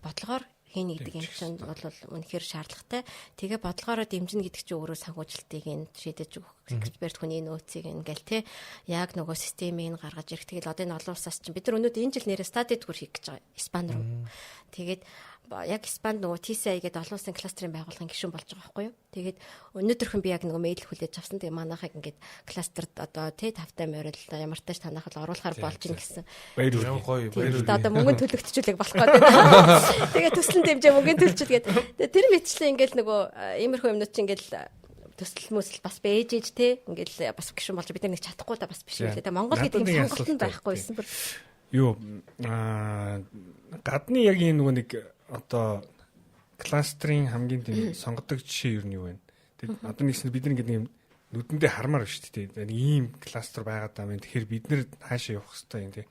бодлогоор хийн гэдэг юм чинь бол үнэхээр шаардлагатай. Тэгээ бодлогоороо дэмжинэ гэдэг чинь өөрөө санхүүжилтийг нь шийдэж өгөх эксперт хүний нөөцийг ингээл те яг нөгөө системийг гаргаж ирэх. Тэгэл одоо энэ олон улсаас чинь бид нар өнөөдөр энэ жил нэрээ стадид төр хийх гэж байгаа. Испани руу. Тэгээд яг Испанд нөгөө TCI гэдэг олон улсын кластерын байгууллагын гишүүн болж байгаа байхгүй юу. Тэгээд өнөөдөрхөн би яг нөгөө мэйл хүлээж авсан. Тэгээд манайхыг ингээд кластерд одоо тавтай морил ямар тааш танах бол оруулахар болж ин гэсэн. Баяр гоё. Тэгээд одоо мөнгөнд төлөгдчихүүлэг болох гэдэг. Тэгээд төслийн дэмжээ мөнгөнд төлчихэд тэгээд тэр мэтчлээ ингээд нөгөө иймэрхүү юмнууд чинь ингээд төсөл мөсөл бас бэж ээж те ингээд бас гişүн болж бид нар нэг чадахгүй та бас биш үү те Монгол гэдэг юм сонголт байхгүйсэн бүр юу гадны яг энэ нөгөө нэг одоо кластерын хамгийн тийм сонгодог жишээ юу вэ? Тэгээд одоо нэгсэн бид нар ингээд юм нүдэндээ хармаар байна шүү дээ. Ийм кластер байгаад байгаа юм. Тэгэхээр бид нэр хаашаа явах хэрэгтэй юм те.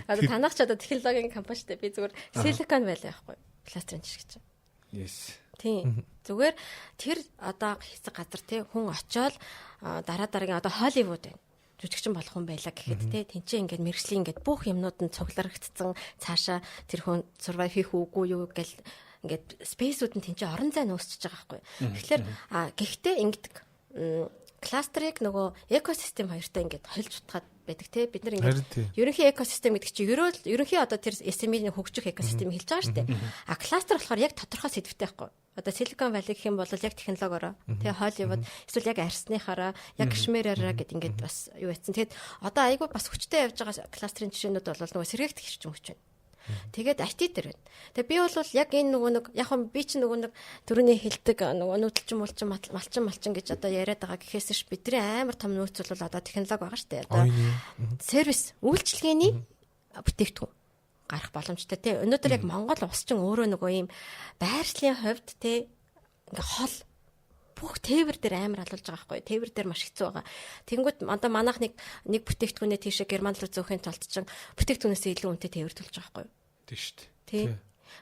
Одоо танах ч одоо технологийн компани шүү дээ. Би зүгээр Silicon Valley байхгүй кластерын жишг чинь. Yes. Тийм. Зүгээр тэр одоо хэсэг газар тий хүн очиод дараагийн одоо Холливуд байна. Жүжигчин болох хүн байлаа гэхэд тий тэнцээ ингээд мэрэгжлийн ингээд бүх юмнууд нь цугларагдсан цаашаа тэр хүн survive хийх үгүй юу гэл ингээд спейсүүд нь тэнцээ орон зай нөөсчихөж байгаа байхгүй. Тэгэхээр гэхдээ ингэдэг кластерыг нөгөө экосистем хоёртой ингээд холж утгаад байдаг тий бид нар ингээд ерөнхий экосистем гэдэг чинь ерөнхий одоо тэр SME-ийн хөгжих экосистемийг хэлж байгаа шүү дээ. А кластер болохоор яг тодорхой сэдвтэй байхгүй. Одоо Silicon Valley гэх юм бол яг технологиороо тэгээ Hollywood эсвэл яг арсныхаараа яг гişмээрээрээ гэд ингээд бас юу яцсан. Тэгэд одоо айгүй бас хүчтэй явж байгаа кластерын жишээнүүд бол нөгөө сэргээгт хэрчим хүч байна. Тэгээд IT дээр байна. Тэгээ би бол яг энэ нөгөө нэг яг хөө би чи нөгөө нэг төрөний хэлдэг нөгөө нүүдэлчин малчин гэж одоо яриад байгаа гэхээс ш бидний амар том нөөц бол одоо технологи байгаа штэ. Одоо сервис үйлчилгээний бүтээгдэхүүн гарах боломжтой тий. Өнөөдөр яг Монгол улс чинь өөрөө нөгөө ийм байршлын хувьд тий ингээ хол бүх тээвэр дээр амар алуулж байгаа байхгүй. Тээвэр дээр маш хэцүү байгаа. Тэнгүүд одоо манайх нэг бүтээгдэхүүнээ тийшээ Герман руу зөөхийн тулд чинь бүтээгдэхүүнээс илүү үнэтэй тээвэр төлж байгаа байхгүй. Тийм шүү дээ. Тий.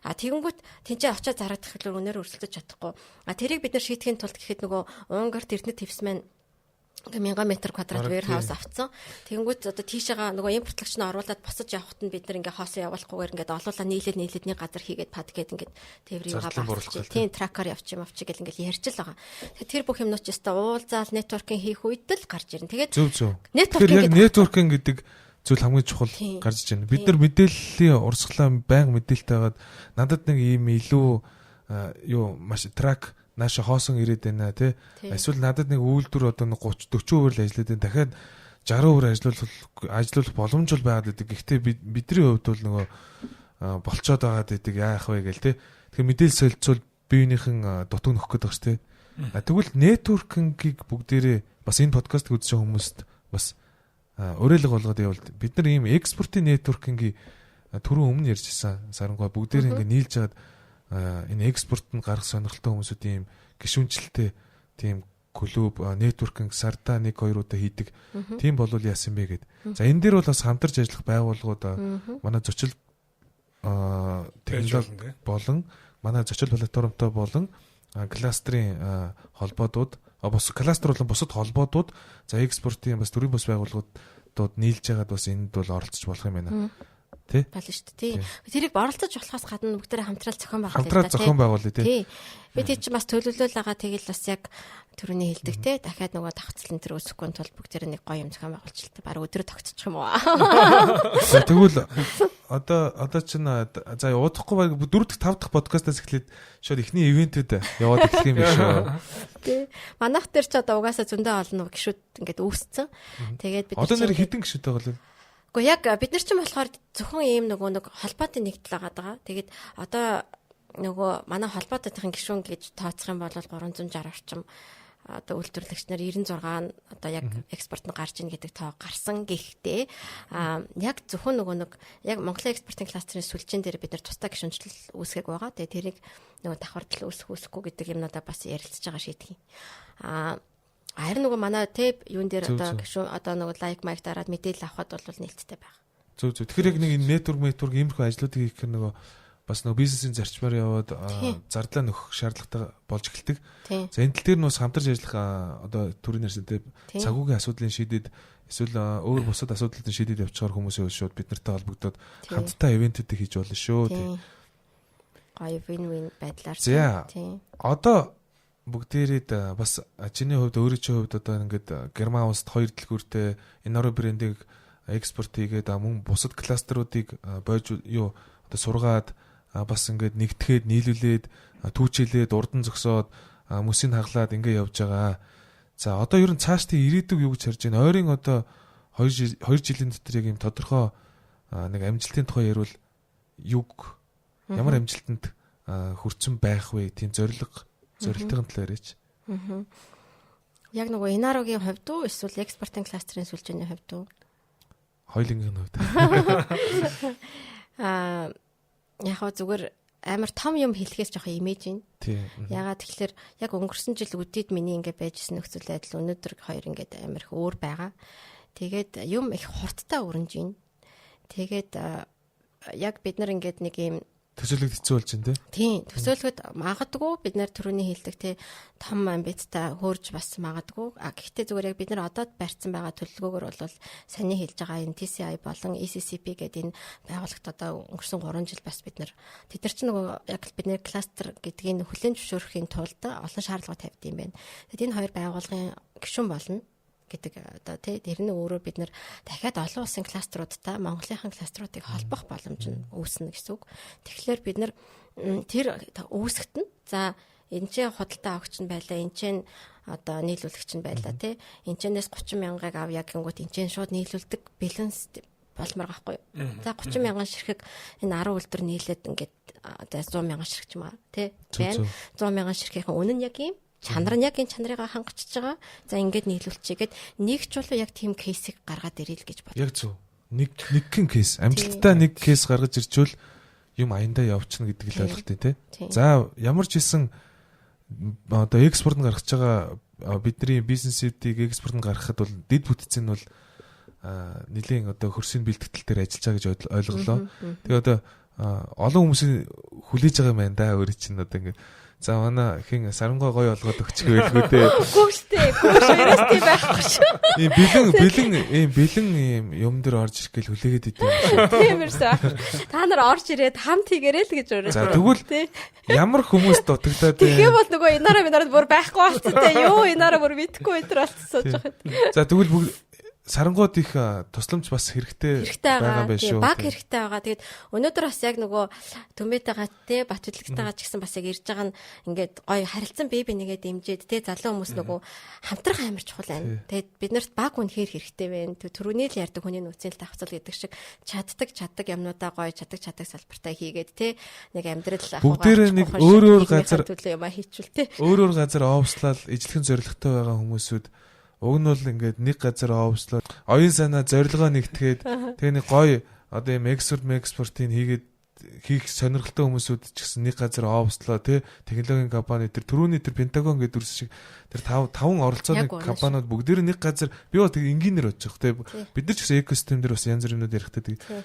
А тэгэнгүүт тэнцээ очиод зараад ихлээр өнөр өрсөлдөж чадахгүй. А тэрийг бид нар шийдэхин тулд гэхэд нөгөө Унгарт Эрдэнэт твс маань 1000 м² warehouse авцсан. Тэгэнгүүт одоо тийшээгаа нөгөө импортлогч нь оруулаад босож явахад нь бид нар ингээ хоосон явуулахгүйгээр ингээ олуулаа нийлээд нэг газар хийгээд пад гээд ингээ тээврийн галаа. Тийм тракер явчих юм авчих гэл ингээ ярьж л байгаа. Тэр бүх юмнууд ч өстой уулзаал нэтворкинг хийх үед л гарч ирнэ. Тэгээд зөв. Тэгэхээр яг нэтворкинг гэдэг зүйл хамгийн чухал гарч иж байна. Бид нар мэдээллийн урсгалаа байнга мэдээлэлтэй байгаад надад нэг ийм илүү маш трак нааша хоосон ирээд байна тий. Эсвэл надад нэг үйлдвэр одоо 30-40% л ажиллаад байна. Дахиад 60% ажиллуулах боломж бол байгаад байдаг. Гэхдээ бидний хувьд бол нөгөө болцоод байгаад байдаг яах вэ гээл тий. Тэгэхээр мэдээлэл солилцвол биеийнхэн дутуу нөхөх гээд байгаа ш тий. Тэгвэл нэтворкингийг бүгдээрээ бас энэ подкастыг үзсэн хүмүүст бас уриалга болгоод явал бид нар ийм экспортын нэтворкингийн түрүүн өмнө ярьжсэн сарангаа бүгдээрээ ингээ нийлж хагаад энэ экспортод гарах сонирхолтой хүмүүсүүд ийм гишүүнчлэлтэй тийм клуб нэтворкинг сарда 1-2 удаа хийдэг. Тийм болвол яасан бэ гэд. За энэ дээр бол бас хамтарч ажиллах байгууллагууд манай зочил технологи болон манай зочил платформтой болон кластерын холбоодууд бос кластер болон бусад холбоодууд за экспортын бас төрийн бус байгууллагуудад нийлж байгаад бас энд бол оролцож болох юм байна. Тий. Болно шүү дээ. Тий. Тэрийг оролцож болохоос гадна бүгдээрээ хамтрал зохион байгуулалт. Хамтрал зохион байгуулалт тий. Би тий чи бас төлөвлөл байгаа тэгэл бас яг төрөний хэлдэг тий. Дахиад нөгөө давхцлан тэр өсөхгүй тул бүгдээрээ нэг гоё юм зохион байгуулчихлаа. Бараг өдрөө тогтчих юм уу? Тэгвэл одоо чинь за удахгүй баг 4-5 дахь подкастаас эхлээд шууд ихний ивентэд яваад эхлэх юм биш үү? Тий. Манайх дээр ч одоо угаасаа зөндөө олон гişүүд ингээд үүсцэн. Тэгээд бид одоо нэр хитэн гişүүд байгаа л. Гэхдээ яг бид нар ч юм болохоор зөвхөн ийм нэг холбоотой нэгдэл байгаа. Тэгээд одоо нөгөө манай холбоотойн гишүүн гэж тооцох юм бол 360 орчим одоо үйлдвэрлэгч нар 96 одоо яг экспорт нь гарч ийн гэдэг тоо гарсан. Гэхдээ яг зөвхөн нөгөө яг Монголын экспортын кластерын сүлжээн дээр бид нар тусдаа гишүүнчлэл үүсгэх байгаа. Тэгээд тэрийг нөгөө давхардал үүсэхгүй гэдэг юмнуудаа бас ярилцж байгаа шийдэх юм. Харин нөгөө манай тэп юун дээр одоо гişүүн одоо нөгөө лайк майк дараад мэдээлэл авахд бол нээлттэй байгаа. Зөв. Тэгэхээр яг нэг нэтворк иймэрхүү ажлуудыг хийх нөгөө бас нөгөө бизнесийн зарчмаар яваад зардлаа нөхөх шаардлагатай болж эхэлдэг. За энэ тал дээр нь бас хамтарч ажиллах одоо төрийн нэрсэнтэй цагуугийн асуудлын шийдэд эсвэл өөр бусад асуудлуудын шийдэд явчихаар хүмүүсийн шууд бид нартай холбогдоод хамтдаа ивентэд хийж болно шүү. Гоё win-win байдлаар. Тийм. Одоо бүгдээрээ бас чиний хувьд өөрийн чинь хувьд одоо ингээд Герман улсад 2 дэлгүүртэй Inoro брендийг экспорт хийгээд мөн бусад кластеруудыг болж одоо сургаад бас ингээд нэгтгэхэд нийлүүлээд түүчилээд урдан зогсоод мөсийг хаглаад ингээд явж байгаа. За одоо ер нь цаашдын ирээдүг юу гэж харж байна? Ойрын одоо 2 жилийн дотор яг юм тодорхой нэг амжилтын тухай ярил юг ямар амжилтанд хүрсэн байх вэ? Тийм зорилтын талаар ярьж. Яг нөгөө Inaroгийн хувьд уу эсвэл экспортын кластерын сүлжээний хувьд уу? Хоёулынгийн хувьд. Яг хоо зүгээр амар том юм хэлэхээс жоохон имиж байна. Тийм. Ягаад тэгэхээр яг өнгөрсөн жил үдээд миний ингээд байжсэн нөхцөл байдал өнөөдөр хоёр ингээд амар их өөр байгаа. Тэгээд юм их хурдтай өрнөж байна. Тэгээд яг бид нар ингээд нэг юм төсөөлөгд хэцүү болж байна тийм. Төсөөлөгд магадгүй бид нар түрүүний хэлдэг тий том амбицтай хөөрж бас магадгүй. Гэхдээ зүгээр яг бид нар одоо барьсан байгаа төлөвлөгөөгөр бол саний хэлж байгаа энэ TCI болон ECCP гэдэг энэ байгууллагт одоо өнгөрсөн 3 жил бас бид нар тэд нар ч нөгөө яг бидний кластер гэдгийг хүлээн зөвшөөрөхийн тулд олон шаардлага тавьд юм байна. Тэгэд энэ хоёр байгууллагын гишүүн болно гэдэг одоо тий тэр нь өөрөө бид нар дахиад олон улсын кластеруудтай Монголынхан кластеруудыг холбох боломж нь үүснэ гэсэн үг. Тэгэхээр бид нар тэр үүсгэт нь за энэ ч худалдаа авагч нь байлаа, энэ ч одоо нийлүүлэгч нь байлаа тий. Энэ чнээс 30 мянгаыг авъя гэнгүүт энэ ч шууд нийлүүлдэг баланс болмор байхгүй. За 30 мянган ширхэг энэ 10 үлдэр нийлээд ингээд одоо 100 мянган ширхэг ч юм аа тий. Байна 100 мянган ширхгийн үнэ нь яг юм. Чанар нь яг энэ чанарыг хангачиж байгаа. За ингээд нийлүүлчихгээд нэг ч болоо яг тийм кейсийг гаргаад ирэл гэж бодлоо. Яг зөв. Нэгэн кейс, амжилттай нэг кейс гаргаж ирчвэл юм аяндаа явчихна гэдэг л ойлголттой тий. За ямар ч хэлсэн одоо экспортод гаргаж байгаа бидний бизнесүүдийг экспортод гаргахад бол дэд бүтцийн бол нэлийн одоо хөрсийн бэлтгэл дээр ажиллаж байгаа гэж ойлголоо. Тэгээ одоо олон хүмүүсийн хүлээж байгаа юм байна да өөрөө чинь одоо ингээд за манай хин сарангой гоё олгоод өгчих байлгүй дээ. Гүүштэй гүүшээрээ байхгүй шүү. Ийм бэлэн юм дээр орж ирэх гээл хүлээгээд идэв юм шиг. Тиймэрсэ. Та нар орж ирээд хамт хийгээрэй л гэж өөрөө. За тэгвэл ямар хүмүүс дутагдаад вэ? Тэгээ бол нөгөө Inara бүр байхгүй болцсон те. Юу Inara бүр мэдхгүй өдр болцсон сууж байгаа. За тэгвэл сарангууд их тусламж бас хэрэгтэй байгаа байх шүү. Баг хэрэгтэй байгаа. Тэгээд өнөөдөр бас яг нөгөө төмөтэйгаа те Батүлэгтэйгаа ч гэсэн бас яг ирж байгаа нь ингээд гоё харилцан бие бинийгээ дэмжиж те залуу хүмүүс нөгөө хамтрах амар чухал байна. Тэгээд бид нарт баг үнэхээр хэрэгтэй байна. Түрүүний л ярьдаг хүний нөөцийн давхцал гэдэг шиг чаддаг юмнуудаа гоё чаддаг салбартаа хийгээд те нэг амьдрал бүгдээрээ нэг өөр газар юм хийчихвэл те. Өөр газар овслал ижлэхэн зоригтой байгаа хүмүүсүүд уг нь бол ингээд нэг газар овслоо оюун санаа зорилгоо нэгтгээд тэгээ нэг гоё одоо юм экспортын хийх сонирхолтой хүмүүсүүд ч гэсэн нэг газар овслоо тий технологийн компани тэр түрүүний тэр Пентагон гэдэг дүрс шиг тэр 5 оролцооны компаниуд бүгдээр нэг газар би бол тэг инженеэр очих тий бид нар ч гэсэн экосистем дээр бас янз бүрийн юмнууд ярихдаа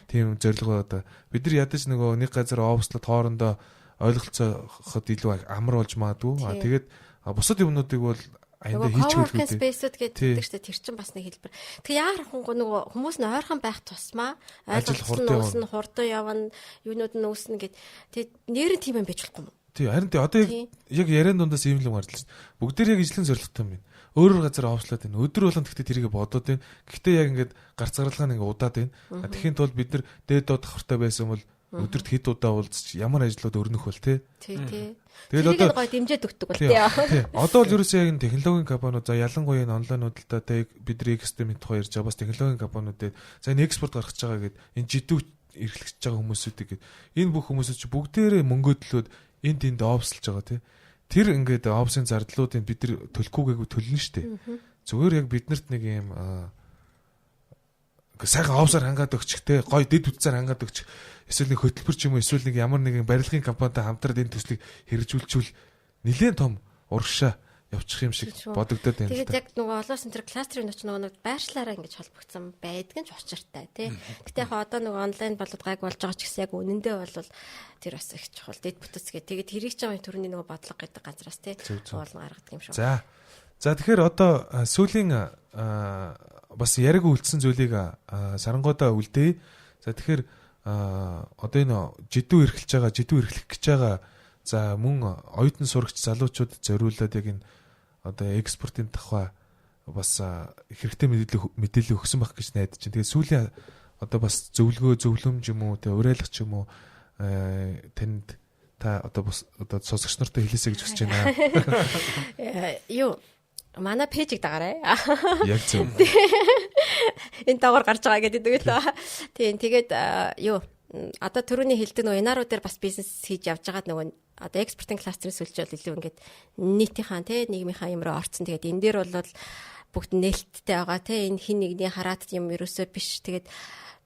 тийм зорилгоо одоо бид нар ядаж нөгөө нэг газар овслоод хоорондоо ойлголцооход илүү амар болж магадгүй тэгээд бусад юмнуудыг бол аянда хийчихвэл space-уд гэдэг чинь тэр чинь бас нэг хэлбэр. Тэгээ яар нөгөө хүмүүс нь ойрхон байх тусмаа ойлголцол нь хурдан явна, юунууд нь үүснэ гэд. Тэгээд нэрэн тийм юм байж болохгүй юм. Тий, харин одоо яг яриан дундаас ийм л юм гарч байна. Бүгдээр яг ижлэн зорилготой юм байна. Өөрөөр газар овслоод байна. Өдөр болгон тэгтээ тэрийг бодоод байна. Гэхдээ яг ингээд гарц гаргалгаа нэг удаад байна. Тэгэхийн тулд бид нар дээд доод давхартай байсан бол өдөрт хэд удаа уулзч ямар ажлууд өрнөх бол тий. Тэгээд одоо гоё дэмжиж өгдөг бол тий. Одоо бол ерөөсөө яг технологийн компаниуд за ялангуяа энэ онлайн худалдаа тэг бидний экосистемийн тухай ярьж байгаа бас технологийн компаниудад за энэ экспорт гаргаж байгаа гэд энэ жидүү эрхлэгч байгаа хүмүүсүүдийг гэд энэ бүх хүмүүсүүд чи бүгдээрээ мөнгө төлөөд энд тэнд овсолж байгаа тий. Тэр ингээд овсын зардлуудыг бид нар төлөхгүйгээгүй төлнө штэ. Зүгээр яг биднэрт нэг юм сайхан овсоор хангаад өгчих те гой дэд үтсээр хангаад өгчих эсвэл нэг хөтөлбөр ч юм уу эсвэл нэг ямар нэгэн барилгын компанитай хамтраад энэ төслийг хэрэгжүүлчихвэл нэлээд том урагшаа явчих юм шиг бодогдоод байна. Тэгээд яг нөгөө олоосон тэр кластерын оч нөгөө байршлаараа ингэж холбогдсон байдаг нь ч учиртай тий. Гэтэ яг одоо нөгөө онлайн болоод гайг болж байгаа ч гэсэн яг үнэндээ бол тэр бас их чухал дэд бүтцгээ. Тэгээд хэрийг ч юм төрөний нөгөө бодлого гэдэг газраас тий уулан гаргадаг юм шүү. За тэгэхээр одоо сүүлийн бас яриг үлдсэн зүйлийг сарангуудаа үлдээе. За тэгэхээр одоо энэ жидүү эрхлэх гэж байгаа за мөн оюутан сурагч залуучуудад зориулаад яг энэ одоо экспортын тухай бас хэрэгтэй мэдээлэл өгсөн байх гэж найдаж байна. Тэгээд сүүлийн одоо бас зөвлөмж юм уу, тэг уриалга ч юм уу танд та одоо сонсогч нартай хэлээсэй гэж хүсэж байна. Юу манай пэйжийг дагаарай. Яг зөв. Энэ дагавар гарч байгаа гэдэг үү? Тийм тэгээд юу одоо түрүүний хэлдэг нөгөө инаруу дээр бас бизнес хийж явж байгаа нөгөө одоо экспортын кластерын сүлжээ бол илүү ингээд нийтийнхаа нийгмийнхаа юм руу орцсон. Тэгээд энэ дээр бол бүгд нээлттэй байгаа энэ хин нэгний хараат юм ерөөсөө биш. Тэгээд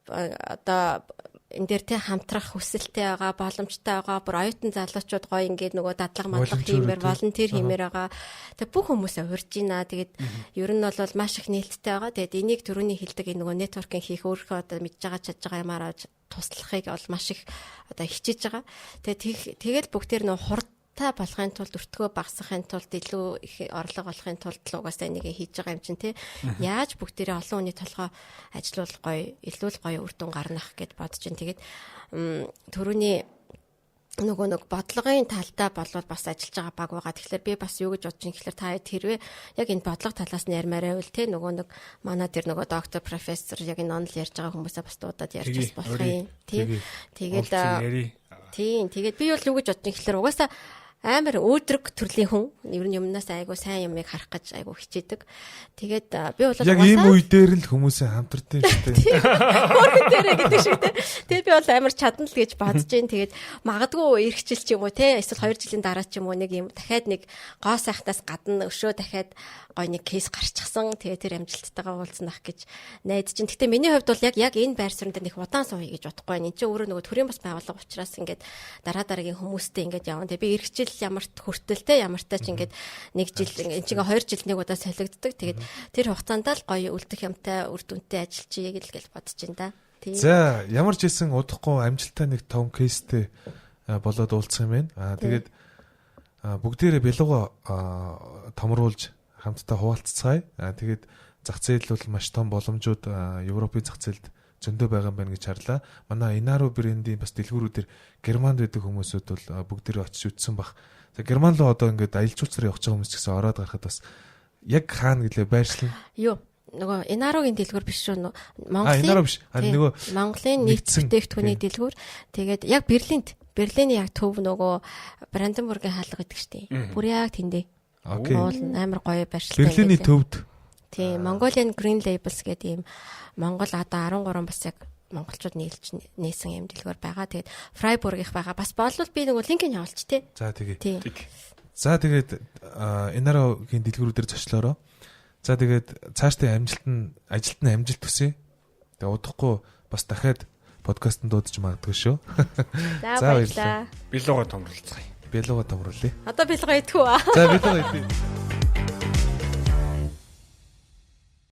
одоо энэ дээр хамтрах хүсэлтэй байгаа, боломжтой байгаа. Бүр оюутан залуучууд гоё ингээд нөгөө дадлага мадлах хиймээр волонтер хиймээр байгаа. Тэг бүх хүмүүсээ урьж байна. Тэгээд ер нь бол маш их нээлттэй байгаа. Тэгээд энийг түрүүний хэлдэг энэ нөгөө нетворкинг хийх өөрийнхөө одоо мэдж байгаа чадж байгаа юмараа туслахыг бол маш их одоо хичээж байгаа. Тэгээд бүгдээр нөгөө хурдтай болохын тулд өртгөө багасгахын тулд илүү их орлого олохын тулд л угаасаа энийг хийж байгаа юм чинь тий. Яаж бүгдээрээ олон хүний толгой ажилуул гоё, илүү л гоё үр дүн гарнах гэд бодож байна. Тэгээд түрүүний нэг бодлогын талдаа болвол бас ажиллаж байгаа баг байгаа. Тэгэхээр би бас юу гэж бодож байна гэхээр та хэрвээ яг энэ бодлого талаас нь ярмаарай бол те нэг манай тэр нөгөө доктор профессор яг энэ онл ярьж байгаа хүмүүсээ бас дуудаад ярьж болох юм. Тэгээд би бол юу гэж бодож байна гэхээр угаасаа амар өөдрөг төрлийн хүн ер нь юмнаас айгу сайн юмыг харах гэж айгу хичээдэг. Тэгээд би бол яг ийм үе дээр л хүмүүсээ хамтардаг шүү дээ. Хөргөн дээрээ гэдэг шиг те. Тэгээд би бол амар чадна л гэж бодож जैन. Тэгээд магадгүй эрх жил ч юм уу те эсвэл 2 жилийн дараа ч юм уу нэг юм дахиад нэг гоо сайхнаас гадна өшөө дахиад гой нэг кейс гарчихсан. Тэгээд тэр амжилттайгаа уулзнах гэж найдаж чинь. Гэтэ миний хувьд бол яг энэ байр суурьнд нэг удаан сууя гэж бодохгүй байна. Энд чинь өөрөө нөгөө төрийн бас байгууллага учраас ингээд дараагийн хүмүүстэй ингээд явна. Тэгээд би эрх жил ямарт хүртэлтэй ямартай ч ингээд нэг жил энэ чинь 2 жил нэг удаа солигддог. Тэгээд тэр хугацаанд л гоё үлдэх юмтай үр дүнтэй ажиллаж ийг л гэж бодож байна да. За ямар ч хэлсэн удахгүй амжилттай нэг том кейстэй болоод уулзсан юм байна. Тэгээд бүгдээрээ бэлгоо томруулж хамтдаа хуваалццгаая. Тэгээд зах зээл бол маш том боломжууд Европын зах зээлд зөндөө байгаа юм байна гэж харлаа. Манай Inaro брендийн бас дэлгүүрүүдээр Германд байдаг хүмүүсүүд бол бүгдээрээ очиж үзсэн бах. За Герман руу одоо ингээд аялал жуулчлал явах хүмүүс ч гэсэн ороод гарахад бас яг хаана гэлээ байршлаа. Юу нөгөө Inaroгийн дэлгүүр биш шүү Монголын Inaro биш. Нөгөө Монголын нийт бүтээгдэхүүний дэлгүүр. Тэгээд яг Берлиний яг төв нөгөө Бранденбургийн хаалга гэдэг штеп. Бүр яг тэндээ. Окей. Амар гоё байршилтай. Берлиний төвд. Тийм, Mongolian Green Labels гэдэг ийм Монгол одоо 13 бас яг монголчууд нээсэн юм дэлгүүр байгаа. Тэгээд Freiburg их байгаа. Бас болвол би нөгөө линкийг явуулчих тий. За тэгээ. За тэгээд Inaroгийн дэлгүүрүүдээр зочлоороо. За тэгээд цаашдаа ажилд нь амжилт хүсье. Тэгээд удахгүй бас дахиад подкастт дуудаж магадгүй шүү. За баярлалаа. Бэлгоо томруулцгаая. Бэлгоо томруулъя. Одоо бэлгоо идэх үү? За бэлгоо идэх.